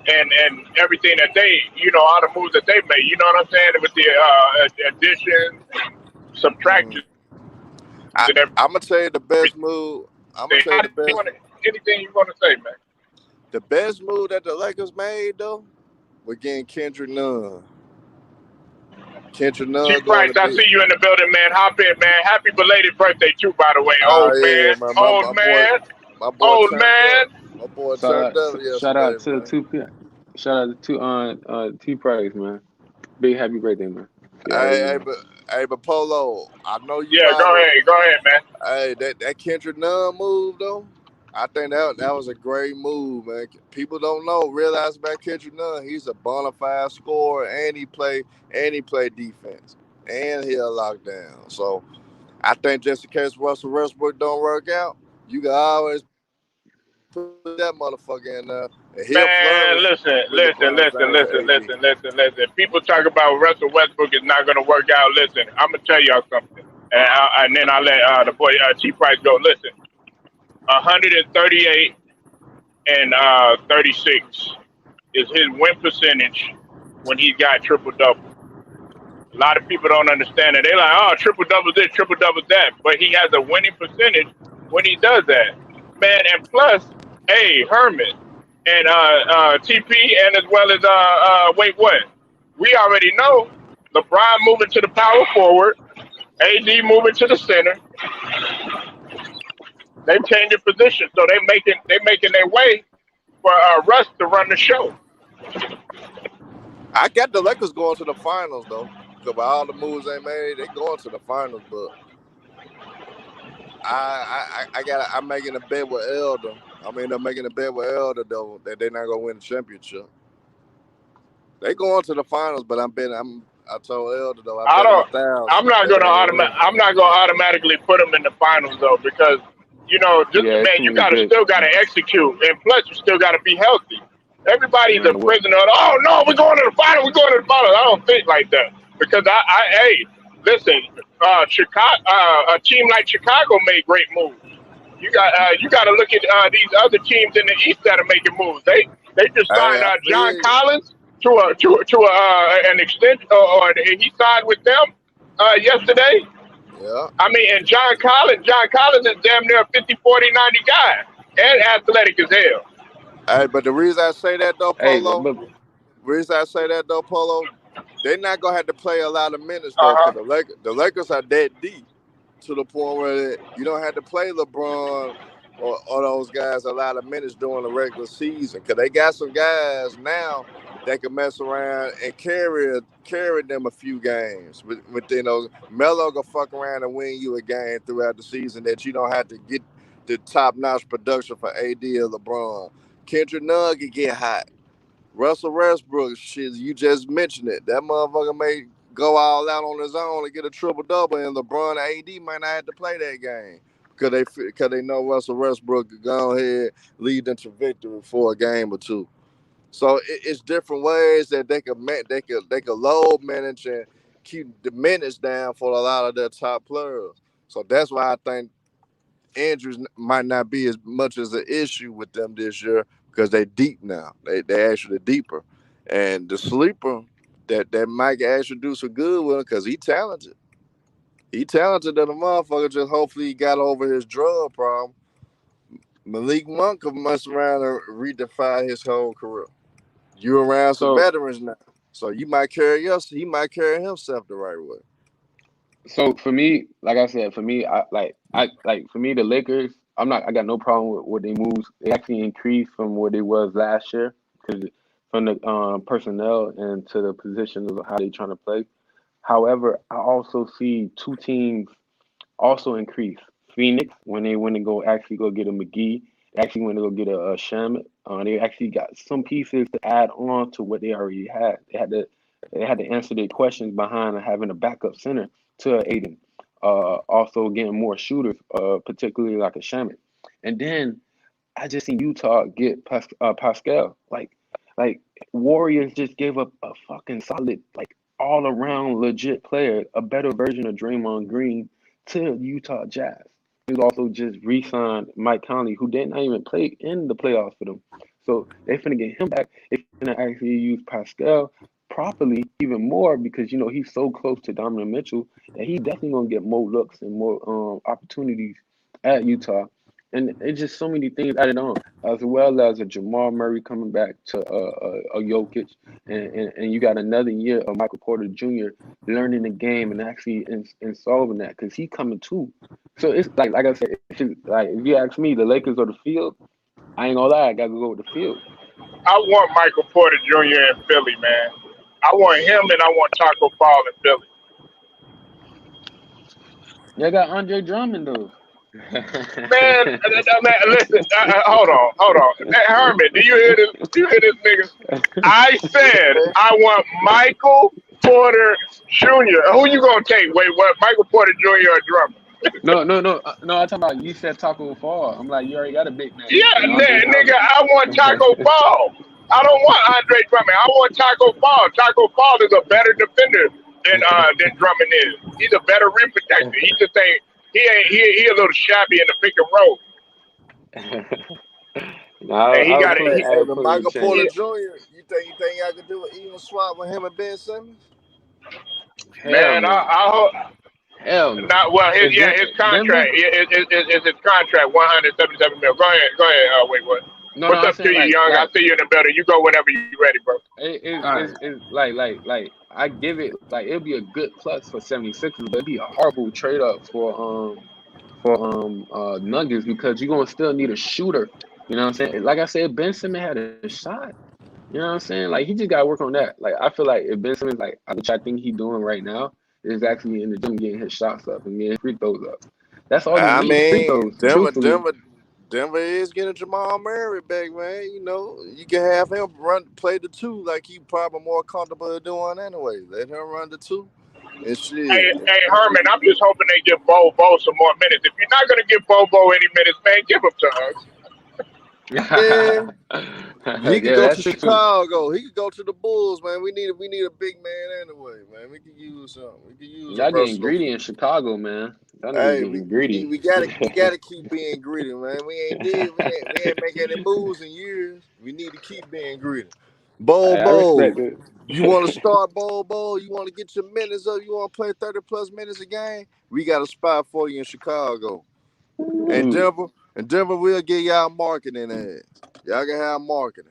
and everything that they, all the moves that they made. You know what I'm saying with the additions, Mm. subtractions, I and I'm gonna tell you the best everything. move. I'm gonna tell you How do you want anything you want to say, man? the best move that the Lakers made though was getting Kendrick Nunn. Kendrick T Nunn going Price, to I be. see you in the building, man. Hop in, man. Happy belated birthday too, by the way. Oh yeah, man, my boy Old turned man. up. My boy turned up Shout yesterday, out to man. two shout out to T Price, man. Big happy birthday, man. You already Hey, know. but Polo, I know you Yeah, ride with. go ahead, man. Hey, that Kendrick Nunn move though, I think that was a great move, man. People don't realize about Kendrick Nunn. He's a bona fide scorer, and he play defense, and he'll lock down. So I think just in case Russell Westbrook don't work out, you can always put that motherfucker in there, and he'll Man, flourish listen, with LeBron James and AD. People talk about Russell Westbrook is not going to work out. Listen, I'm going to tell y'all something. And then I'll let the boy Chief Price go. Listen, 138 and 36 is his win percentage when he's got triple double. A lot of people don't understand it. They're like, oh, triple double this, triple double that. But he has a winning percentage when he does that. Man, and plus, hey, Herman and TP, and as well as, wait, what? We already know LeBron moving to the power forward, AD moving to the center. They've changed their position, so they making their way for Russ to run the show. I got the Lakers going to the finals though, because by all the moves they made, they going to the finals. But I'm making a bet with Elder. I'm making a bet with Elder though that they're not gonna win the championship. They going to the finals, but I told Elder though I I bet him a don't. thousand that they ain't winning. I'm not gonna automatically put them in the finals though, because just Yeah, it's man, too you many gotta bigs. still gotta execute, and plus you still gotta be healthy. Everybody's a Man, what? prisoner. Oh no, we're going to the finals. We're going to the finals. I don't think like that because hey, listen, Chicago, a team like Chicago made great moves. You got to look at these other teams in the East that are making moves. They just Hey, signed I John feel you. Collins to an extension, or he signed with them yesterday. Yeah. I mean, and John Collins is damn near a 50, 40, 90 guy and athletic as hell. Hey, but the reason I say that though, Hey, Polo, they're not gonna have to play a lot of minutes Uh though, because huh. the Lakers are that deep to the point where you don't have to play LeBron or those guys a lot of minutes during the regular season, because they got some guys now that can mess around and carry them a few games. Within those, Melo can fuck around and win you a game throughout the season that you don't have to get the top notch production for AD or LeBron. Kendrick Nunn can get hot. Russell Westbrook, shit, you just mentioned it. That motherfucker may go all out on his own and get a triple double, and LeBron and AD might not have to play that game because they know Russell Westbrook could go ahead lead them to victory for a game or two. So it's different ways that they could load manage and keep the minutes down for a lot of their top players. So that's why I think injuries might not be as much as an issue with them this year because they deep now. They actually deeper, and the sleeper that Mike actually do some good with him because he talented. He talented than a motherfucker. Just hopefully he got over his drug problem. Malik Monk could mess around and redefine his whole career. You around some So veterans now, so you might carry us. He might carry himself the right way. so for me, like I said, for me, for me the Lakers. I got no problem with their moves. They actually increased from what it was last year because from the personnel and to the position of how they trying to play. However, I also see two teams also increase. Phoenix when they went to go actually go get a McGee, they actually went to go get a Shamit. They actually got some pieces to add on to what they already had. They had to answer their questions behind having a backup center to Aiden. Also getting more shooters, particularly like a Shamit. And then I just seen Utah get Pascal. Like Warriors just gave up a fucking solid, like all around legit player, a better version of Draymond Green to Utah Jazz. He also just re-signed Mike Conley, who did not even play in the playoffs for them. So they finna get him back. They finna actually use Pascal properly even more because he's so close to Donovan Mitchell that he definitely gonna get more looks and more opportunities at Utah. And it's just so many things added on, as well as a Jamal Murray coming back to a Jokic, and you got another year of Michael Porter Jr. learning the game and actually in solving that because he coming too. So it's like I said, it's just, like if you ask me, the Lakers or the field, I ain't gonna lie, I gotta go with the field. I want Michael Porter Jr. in Philly, man. I want him and I want Taco Fall in Philly. They got Andre Drummond though. Man, listen, hold on. Hey, Herman, do you hear this? Do you hear this, nigga? I said I want Michael Porter Jr. Who you gonna take? Wait, what? Michael Porter Jr. or Drummond? No. I'm talking about you said Taco Fall. I'm like, you already got a big man Yeah, and Andre nigga, Drummond. I want Taco Fall. I don't want Andre Drummond. I want Taco Fall. Taco Fall is a better defender than Drummond is. He's a better rim protector. He just ain't. He a little shabby in the pick and roll, No, and he I Hey, would got put it. hey, I hey, would but put him in Michael Porter chains. Jr., you think I could do an even swap with him and Ben Simmons? Hell Man, no. I hope Hell no. not. Well, If his Denver, contract is his contract 177 mil. Go ahead, go ahead. Wait, what? no, What's I'm up to saying you, Young? I see you in the building. You go whenever you ready, bro. it All right. is like I give it like it'll be a good plus for 76ers, but it'd be a horrible trade up for Nuggets because you're gonna still need a shooter. You know what I'm saying? Like I said, Ben Simmons had a shot. You know what I'm saying? Like he just gotta work on that. Like I feel like if Ben Simmons which I think he's doing right now, is actually in the gym getting his shots up and getting free throws up. That's all he I needs, free mean, throws, truthfully. Denver is getting Jamal Murray back, man. You know, you can have him play the two like he probably more comfortable doing anyway. Let him run the two and shit. Hey, Herman, I'm just hoping they give Bo some more minutes. If you're not gonna give Bo any minutes, man, give them to us. Yeah, he could Yeah, go to that's true too. Chicago. He could go to the Bulls, man. We need a big man anyway, man. We could use something. We could use a Y'all getting versatile. greedy in Chicago, man. Y'all niggas Hey, getting greedy. we gotta keep being greedy, man. We ain't make any moves in years. We need to keep being greedy. I Bowl. respect it. You want to start Bowl? You want to get your minutes up? You want to play 30+ minutes a game? We got a spot for you in Chicago. And Ooh. Denver will get y'all marketing ads. Y'all can have marketing.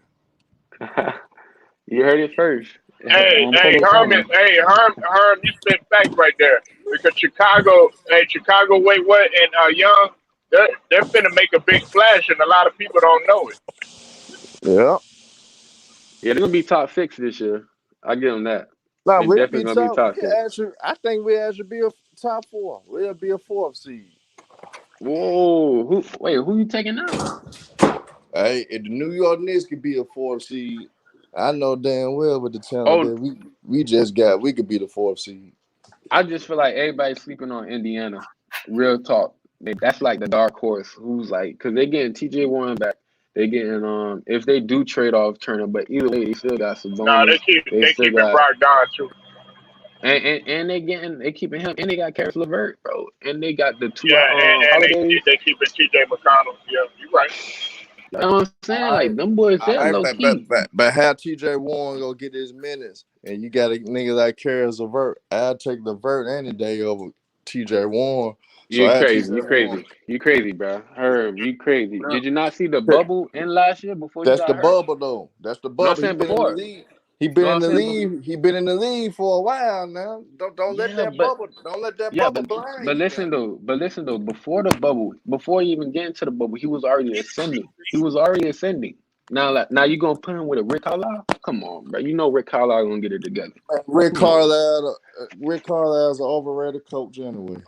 You heard it first. Hey, On hey, Polo Herman, Time. hey, Herm, you spit facts right there. Because Chicago, Chicago, wait, what? And Young, they're finna make a big splash, and a lot of people don't know it. Yeah. Yeah, they're gonna be top 6 this year. I give them that. Nah, They're we'll definitely be gonna be top. top 6. I think we actually be a top four. We'll be a fourth seed. Whoa, who you taking out? Hey, if the New York Knicks could be a fourth seed, I know damn well with the talent Oh, that we just got, we could be the fourth seed. I just feel like everybody's sleeping on Indiana. Real talk. That's like the dark horse. Who's like, cause they getting TJ Warren back. They getting if they do trade off Turner, but either way they still got No, Sabonis. They they still keeping got Brogdon too. and they keeping him and they got Karis LeVert, bro. And they got the two Yeah, and holidays. they keeping TJ McConnell. Yeah, you're right. You know what I'm saying? I Like them boys, they're I low key. but how TJ Warren go get his minutes, and you got a nigga like Karis LeVert. I'll take LeVert any day over TJ Warren. So You I had crazy. TJ You Warren. crazy. You crazy, bro. Herb, you crazy. What up? Did you not see the bubble in last year before he That's the got hurt? bubble though. That's the No, I'm bubble. He saying been in the before. league. He No, been in I'm the saying league. He been in the league for a while now. Don't let yeah, that but bubble. Don't let that yeah, bubble but blind but you now. listen though, before the bubble, before he even get into the bubble, he was already ascending. He was already ascending. Now, like, now you gonna put him with a Rick Carlisle? Come on, bro. You know Rick Carlisle gonna get it together. Come on. Rick Carlisle's an overrated coach anyway.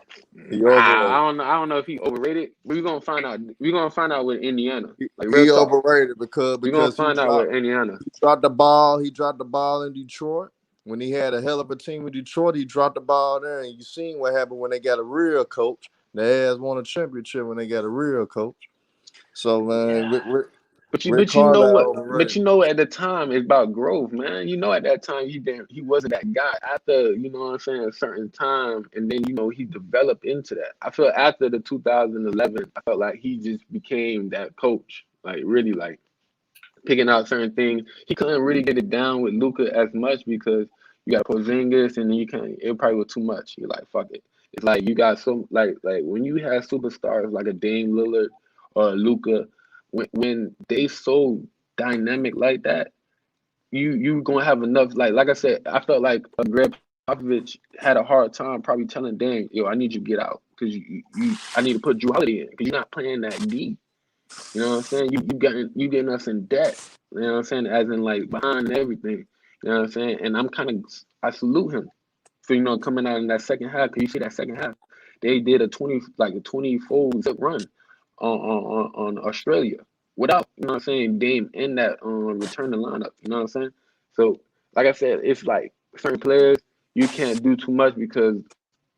He I overrated. don't know. I don't know if he overrated. We're gonna find out. We're gonna find out with Indiana. Like real He talk. overrated We're gonna because find out with Indiana. he dropped the ball. He dropped the ball in Detroit. When he had a hell of a team in Detroit, he dropped the ball there. And you seen what happened when they got a real coach. They has won a championship when they got a real coach. So man, Yeah. Rick But you know Carlisle what? But overrated. you know at the time it's about growth, man. You know at that time he wasn't that guy. After you know what I'm saying a certain time, and then you know he developed into that. I feel after the 2011, I felt like he just became that coach, like really like picking out certain things. He couldn't really get it down with Luca as much because you got Porzingis, and then you can it probably was too much. You're like fuck it. It's like you got some like when you have superstars like a Dame Lillard or Luca, when they so dynamic like that, you gonna have enough. Like I said, I felt like Greg Popovich had a hard time probably telling Dame, yo, I need you to get out because I need to put Drew Holiday in because you're not playing that deep. You know what I'm saying? You getting us in debt. You know what I'm saying? As in like behind everything. You know what I'm saying? And I salute him for coming out in that second half. Cause you see that second half, they did a 24 zip run on Australia without what I'm saying Dame in that returning lineup. You know what I'm saying? So like I said, it's like certain players you can't do too much because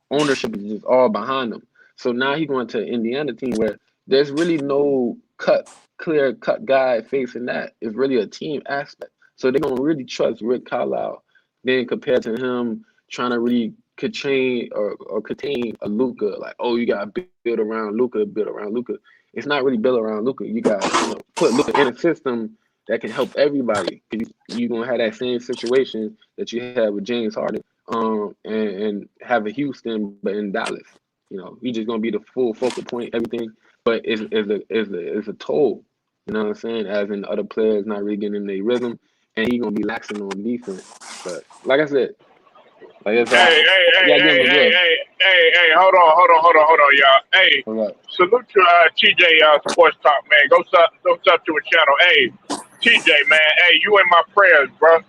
ownership is just all behind them. So now he going to an Indiana team where there's really no clear cut guy facing that. It's really a team aspect. So they're gonna really trust Rick Carlisle then compared to him trying to really contain a Luca. Like, oh, you gotta build around Luca. It's not really built around Luca. You gotta, put Luca in a system that can help everybody. You're gonna have that same situation that you had with James Harden and have a Houston, but in Dallas. He's just gonna be the full focal point, everything. But it's a toll. You know what I'm saying? As in other players not really getting in their rhythm, and he gonna be laxing on defense. But Hey, hey, you hey, gotta give hey, him a hey, give. hey, hey, hey, hold on, y'all. Hey, Hold up. salute to TJ Sports Talk, man. Go sub to a channel. Hey, TJ, man. Hey, you in my prayers, bro.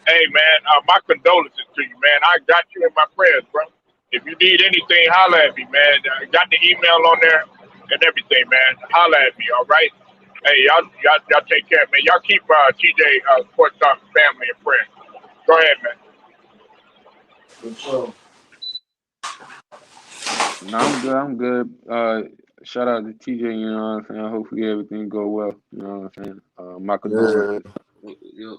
Hey, man, my condolences to you, man. I got you in my prayers, bro. If you need anything, holla at me, man. Got the email on there and everything, man. Holla at me, all right? Hey, y'all take care, man. Y'all keep TJ Sports Talk family in prayer. Go ahead, man. So, No, I'm good. I'm good. Shout out to TJ. You know what I'm saying. Hopefully everything go well. You know what I'm saying. My yeah, condolences. Yo,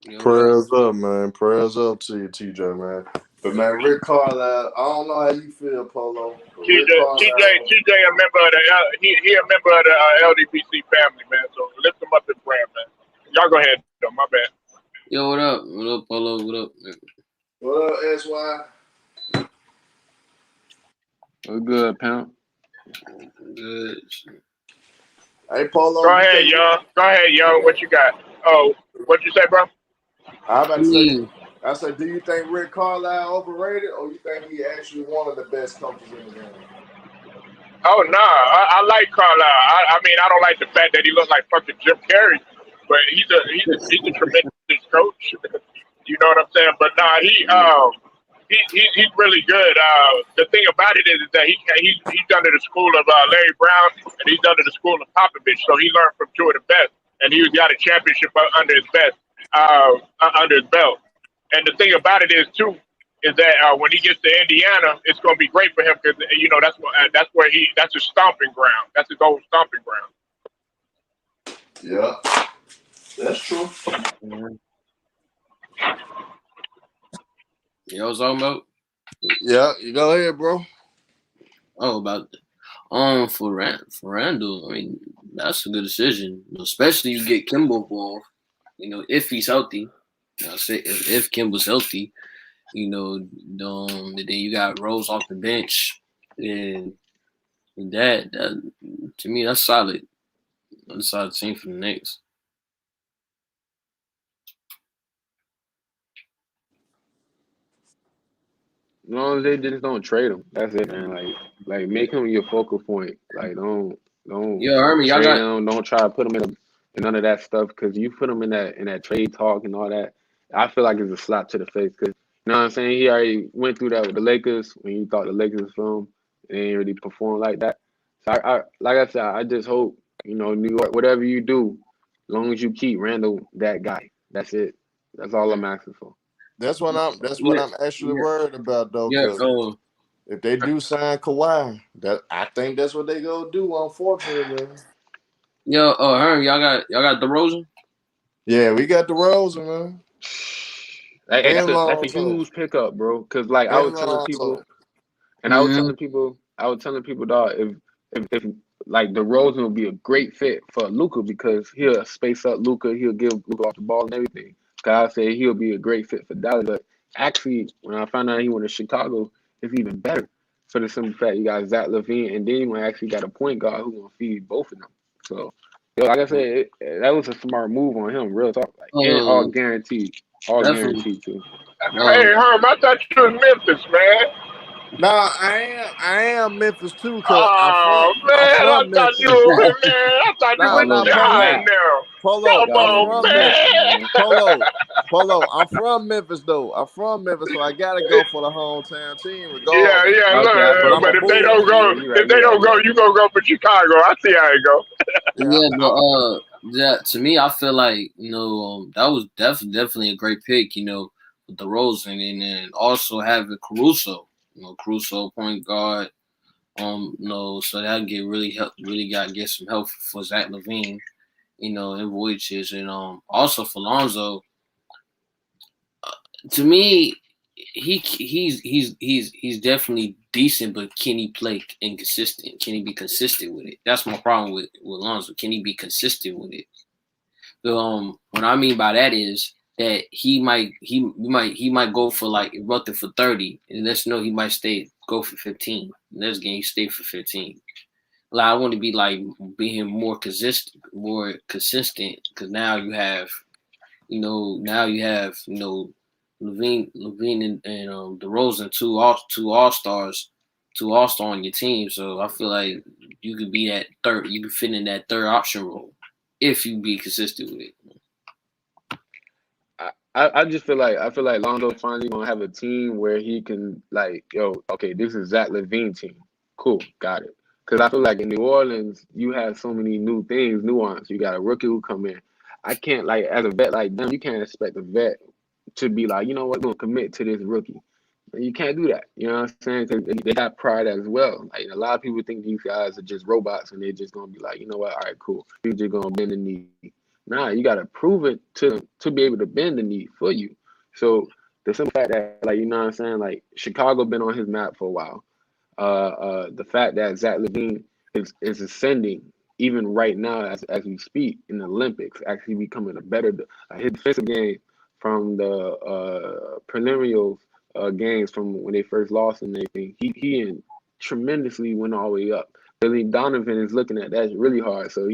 yo, what up? prayers up, man. Prayers up to you, TJ, man. But man, Rick Carlisle, I don't know how you feel, Polo, but Rick Carlisle, TJ, a member of the he a member of the LDBC family, man. So lift him up in prayer, man. Y'all go ahead, though. My bad. Yo, what up? What up, Polo? What up, man? what up, SY? We're good, pimp. Good. Hey, Polo, Go you ahead, think young. Go ahead, young. What you got? Oh, what'd you say, bro? I about I to say? mean, I said, do you think Rick Carlisle overrated, or you think he actually one of the best coaches in the game? Oh, nah. I like Carlisle. I mean, I don't like the fact that he looks like fucking Jim Carrey. but he's a tremendous coach. You know what I'm saying? But nah, he's really good. The thing about it is that he's under the school of Larry Brown, and he's under the school of Popovich. So he learned from two of the best, and he got a championship under his belt. And the thing about it is too is that when he gets to Indiana, it's going to be great for him because that's his stomping ground. That's his old stomping ground. Yeah, that's true. You know what I'm talking about? Yeah, you go ahead, bro. Oh, about for Randle. I mean, that's a good decision, especially you get Kimbo involved. If he's healthy. I say if Kimbo's healthy, then you got Rose off the bench, and that to me that's solid. That's a solid team for the Knicks. As long as they just don't trade him, that's it, man. Like make him your focal point. Like don't Yeah, Herman, y'all trade got him. Don't try to put him in none of that stuff because you put him in that trade talk and all that. I feel like it's a slap to the face because you know what I'm saying. He already went through that with the Lakers when you thought the Lakers was for him. They ain't really perform like that. So I like I said, I just hope New York, whatever you do, as long as you keep Randall that guy. That's it. That's all I'm asking for. That's what yeah, I'm actually yeah, worried about though, yeah. because if they do sign Kawhi, I think that's what they gonna do. Unfortunately, man. Yeah, Herman, y'all got DeRozan? Yeah, we got the Rosen, man. Hey, And that's a Lonzo. huge pickup, bro. Cause like I And was telling people, Lonzo. and Mm-hmm. I was telling people, dog, if like DeRozan will be a great fit for Luka because he'll space up Luka, he'll give Luka off the ball and everything. Cause I say he'll be a great fit for Dallas. But actually, when I found out he went to Chicago, it's even better for the simple fact you got Zach LaVine, and then you actually got a point guard who's gonna feed both of them. So, like I said, that was a smart move on him. Real talk, like and all Definitely. guaranteed too. Hey, Um, Herm, I thought you was Memphis, man. Nah, I am Memphis too, cause Oh I'm man, I from thought you Memphis. were man. I thought you Nah, were All nah, over the dying map. Polo. now. Polo, Come All I'm on, over the from map, Memphis. man. man. Polo, I'm from Memphis though. I'm from Memphis, so I gotta go for the hometown team Yeah, regardless. yeah, Okay, I But feel look, I'm you. a but if they bull. don't go, Yeah, you're right. if they You're right. don't You're go, right. you gonna go for Chicago. I see how it go. Yeah, yeah, but to me, I feel like that was definitely a great pick. With DeRozan, and then also having Caruso. Caruso point guard. So that really got to get some help for Zach LaVine. And Voyages, and also for Lonzo. To me, he's definitely decent, but can he play inconsistent? Can he be consistent with it? That's my problem with Lonzo. Can he be consistent with it? What I mean by that is that he might go for like roughly for 30, and let's know he might go for 15. Next game he stay for 15. Like I want to be like being more consistent, because now you have Levine and DeRozan, two all stars, two all star on your team. So I feel like you could be that third. You could fit in that third option role if you be consistent with it. I just feel like Lonzo finally gonna have a team where he can like, okay, this is Zach LaVine team. Cool, got it. Because I feel like in New Orleans, you have so many new things, nuance. You got a rookie who come in. I can't like as a vet like them, you can't expect a vet to be like, you know what, gonna commit to this rookie. You can't do that. You know what I'm saying? 'Cause they got pride as well. Like a lot of people think these guys are just robots and they're just gonna be like, you know what, all right, cool. We're just gonna bend the knee. Nah, you gotta prove it to be able to bend the knee for you. So the simple fact that like you know what I'm saying, like Chicago been on his map for a while. The fact that Zach LaVine is ascending even right now as we speak in the Olympics, actually becoming a better his defensive game from the preliminary games from when they first lost and everything. He tremendously went all the way up. Billy Donovan is looking at that's really hard. So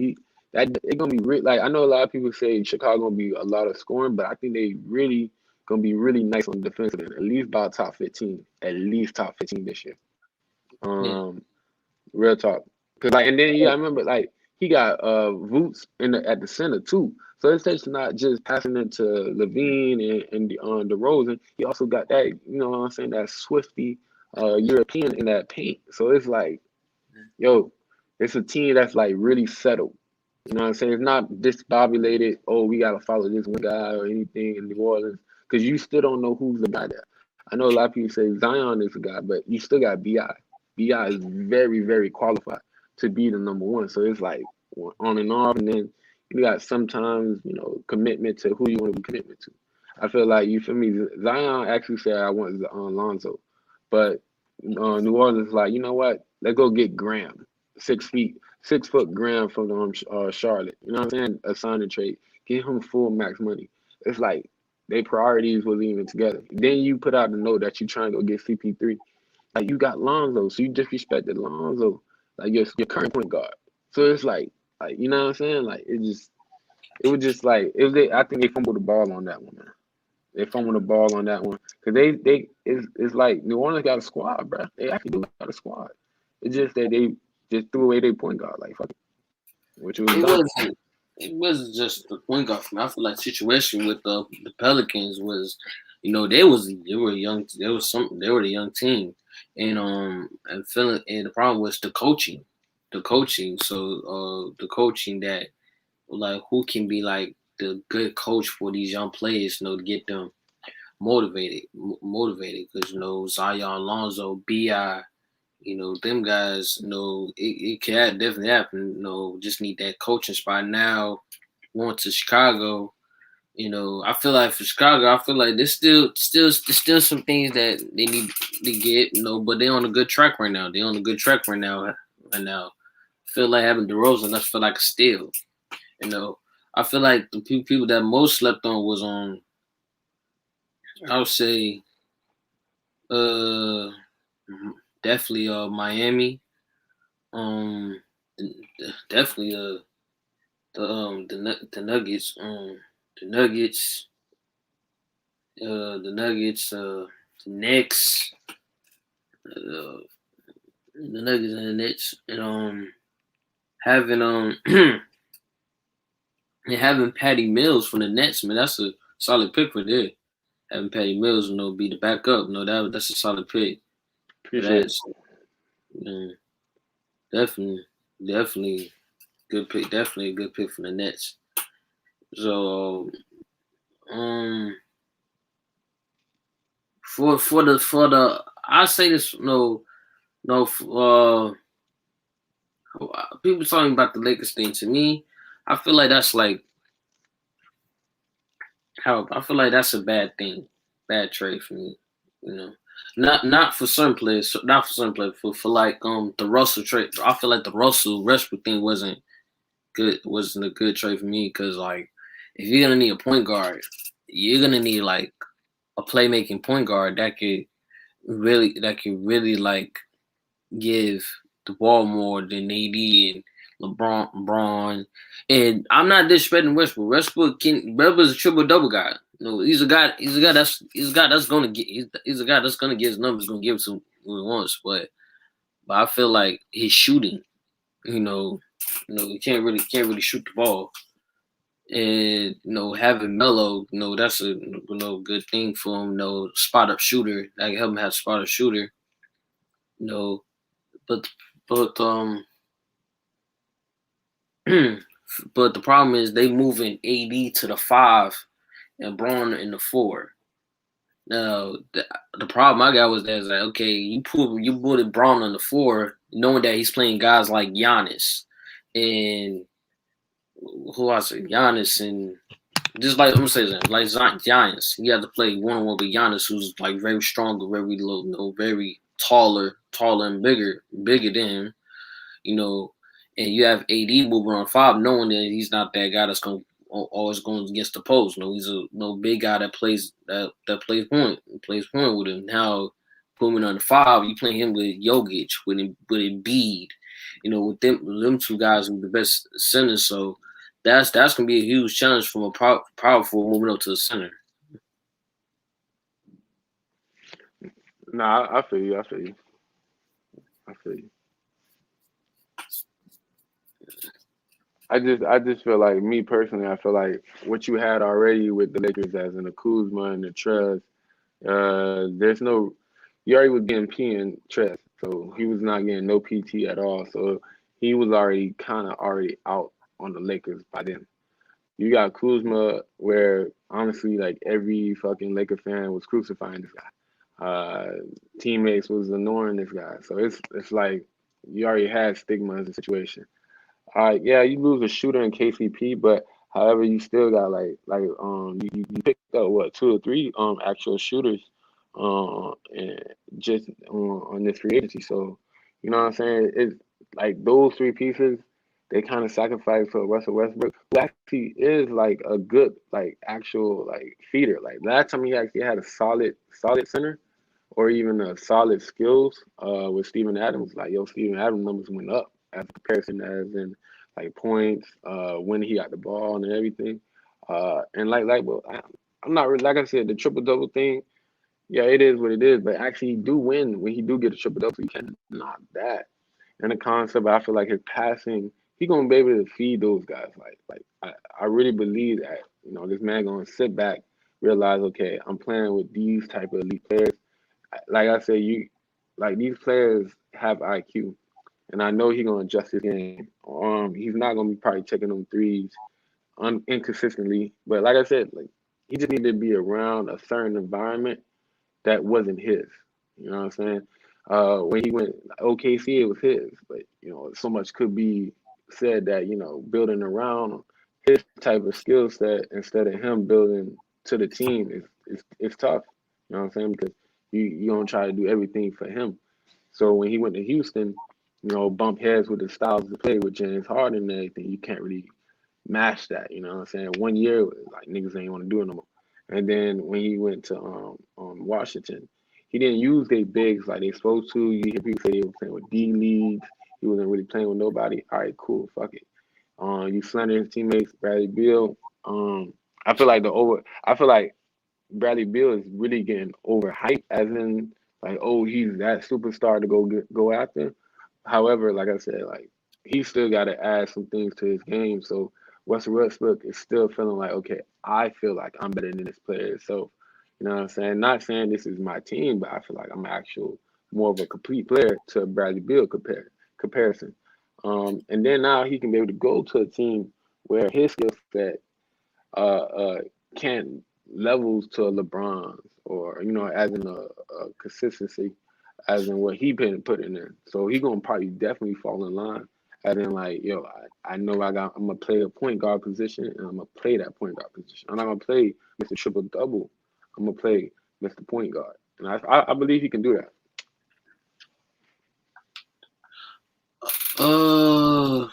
that it's gonna be like I know a lot of people say Chicago gonna be a lot of scoring, but I think they really gonna be really nice on the defensive end. At least about top 15. At least top 15 this year. Yeah. Um, Real talk. Cause like, and then I remember like he got Voots at the center too. So it's just not just passing it to Levine and DeRozan. He also got that, you know what I'm saying, that swifty European in that paint. So it's like, yo, it's a team that's like really settled. You know what I'm saying? It's not discombobulated. Oh, we gotta follow this one guy or anything in New Orleans because you still don't know who's the guy there. I know a lot of people say Zion is the guy, but you still got Bi. Bi is very, very qualified to be the number one. So it's like on and off, and then you got sometimes commitment to who you want to be commitment to. I feel like you feel me. Zion actually said I want Lonzo, but New Orleans is like, you know what? Let's go get Graham, 6 feet. 6 foot Graham from Charlotte. You know what I'm saying? A sign and trade. Give him full max money. It's like their priorities wasn't even together. Then you put out a note that you trying to go get CP3. Like you got Lonzo, so you disrespected Lonzo, like your current point guard. So it's like you know what I'm saying? Like it was just like it was. I think they fumbled the ball on that one, man. They fumbled the ball on that one because it's like New Orleans got a squad, bro. They actually do got a squad. It's just that they just threw away their point guard, like fuck it, which was It done. wasn't. It wasn't just the point guard for me. I feel like the situation with the Pelicans was, they were young. They were the young team, and feeling and the problem was the coaching, So the coaching that like who can be like the good coach for these young players, to get them motivated because Zion, Alonzo, Bi. Them guys, it can definitely happen. Just need that coaching spot now. Going to Chicago, I feel like for Chicago, I feel like there's still some things that they need to get, but they're on a good track right now. They're on a good track right now. Right now, I feel like having DeRozan, I feel like a steal. I feel like the people that most slept on was on, I would say, uh, definitely Miami. Um, definitely the Nuggets. The Nuggets. The Nuggets. The Knicks. Uh, the Nuggets and the Nets. And having and having Patty Mills from the Nets, man, that's a solid pick for there. Having Patty Mills, be the backup. That's a solid pick. Appreciate it. Definitely, definitely good pick. Definitely a good pick for the Nets. So, for the I say this people talking about the Lakers thing. To me, I feel like that's like I feel like that's a bad thing, bad trade for me. Not for certain players, for like the Russell trade. I feel like the Russell Westbrook thing wasn't a good trade for me because like if you're gonna need a point guard, you're gonna need like a playmaking point guard that could really like give the ball more than AD and LeBron. And I'm not disrespecting Westbrook. Westbrook's a triple double guy. He's a guy that's gonna get he's a guy that's gonna get his numbers, gonna give it to who he wants. But I feel like his shooting, he can't really shoot the ball. And having Melo, that's a good thing for him. Spot up shooter, that can help him have spot up shooter. But but but the problem is they moving AD to the 5 and Braun in the 4. Now the problem I got was that is like, okay, you put Braun on the 4, knowing that he's playing guys like Giannis and who else? Giannis and just like I'm gonna say that, like Giannis, you have to play one-on-one with Giannis, who's like very strong, very low, very taller and bigger than him. And you have AD moving on 5, knowing that he's not that guy that's going always going against the post. He's a big guy that plays plays point with him. Now put him on the 5, you play him with Jokic, with Embiid, with them two guys are the best centers. So that's gonna be a huge challenge from a powerful moving up to the center. Nah, I feel you. I feel you. I feel you. I just feel like me personally, I feel like what you had already with the Lakers as in the Kuzma and the Trez, there's no you already was getting P in Trez, so he was not getting no PT at all. So he was already kind of already out on the Lakers by then. You got Kuzma, where honestly, like every fucking Laker fan was crucifying this guy. Teammates was ignoring this guy. So it's like you already had stigma as a situation. Yeah, you lose a shooter in KCP, but however, you still got you picked up what 2 or 3 actual shooters and just on this free agency. So you know what I'm saying? It's like those 3 pieces they kind of sacrificed for Russell Westbrook, who actually is like a good like actual like feeder. Like last time he actually had a solid center or even a solid skills with Steven Adams, like yo, Steven Adams numbers went up as a comparison as in like points, when he got the ball and everything. And well, I'm not really, like I said, the triple double thing. Yeah, it is what it is, but actually, he do win when he do get a triple double. So you can't knock that. And the concept, I feel like his passing, he gonna be able to feed those guys. I really believe that. You know, this man gonna sit back, realize, okay, I'm playing with these type of elite players. Like I said, you like these players have IQ, and I know he's gonna adjust his game. He's not gonna be probably taking them threes inconsistently, but like I said, like he just needed to be around a certain environment that wasn't his. You know what I'm saying? When he went OKC, it was his, but you know, so much could be said that building around his type of skill set instead of him building to the team is tough. You know what I'm saying? Because you don't try to do everything for him. So when he went to Houston, bump heads with the styles of play with James Harden and everything, you can't really match that. You know what I'm saying? 1 year, like niggas ain't want to do it no more. And then when he went to Washington, he didn't use their bigs like they supposed to. You hear people say they were playing with D leagues. He wasn't really playing with nobody. All right, cool, fuck it. You slander his teammates, Bradley Beal. I feel like I feel like Bradley Beal is really getting overhyped, as in like, oh, he's that superstar to go after. However, like I said, like he still got to add some things to his game. So Russell Westbrook is still feeling like, okay, I feel like I'm better than this player. So you know what I'm saying? Not saying this is my team, but I feel like I'm actual more of a complete player to Bradley Beal comparison. And then now he can be able to go to a team where his skill set uh, can't levels to LeBron's or as in a consistency as in what he been putting in. So he gonna probably definitely fall in line. As in like, yo, I know I'm gonna play a point guard position and I'm gonna play that point guard position. I'm not gonna play Mr. Triple Double. I'm gonna play Mr. Point Guard. And I believe he can do that. Uh,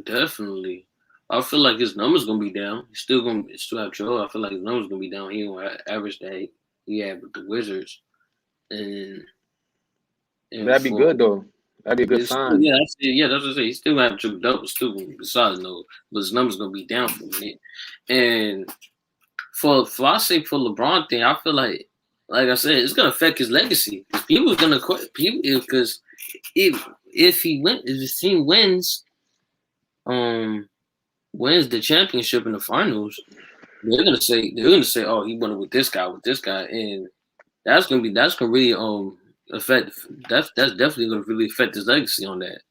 definitely. I feel like his numbers gonna be down. He's still have trouble. I feel like his numbers gonna be down. He gonna average that he had with the Wizards, and and That'd be for good though. That'd be a good sign. that's what I say. He's still gonna have triple doubles too. Besides, no, but his numbers gonna be down for a minute. And for I say for LeBron thing, I feel like I said, it's gonna affect his legacy. People's gonna quit people because if his team um wins the championship in the finals, they're gonna say, oh, he won it with this guy, and that's gonna really affect that's definitely gonna really affect his legacy on that.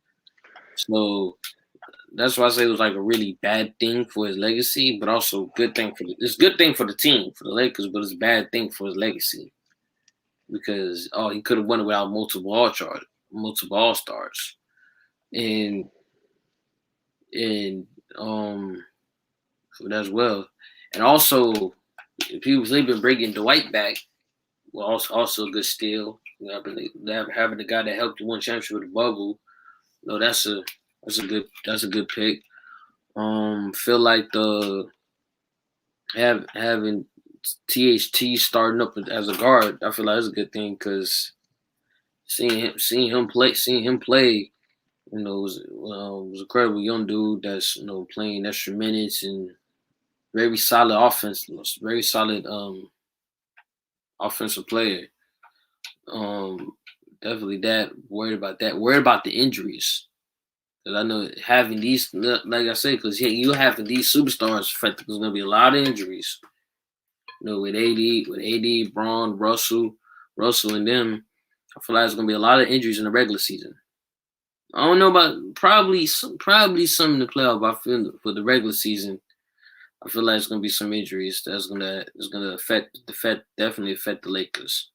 So that's why I say it was like a really bad thing for his legacy, but also good thing it's a good thing for the team for the Lakers, but it's a bad thing for his legacy because he could have won it without multiple all stars, and and um as well, and also people they've been bringing Dwight back. Well, also a good steal. Having the guy that helped you win championship with the bubble. No, that's a good pick. Feel like the having THT starting up as a guard, I feel like that's a good thing because seeing him play, was a incredible young dude that's playing extra minutes and very solid offense, very solid offensive player. Um, Definitely that. Worried about that. Worried about the injuries. Because I know having these, like I said, because you having these superstars, there's going to be a lot of injuries. With AD, Braun, Russell, and them, I feel like there's going to be a lot of injuries in the regular season. I don't know about probably some in the playoff. But I feel for the regular season, I feel like it's going to be some injuries that's going to definitely affect the Lakers.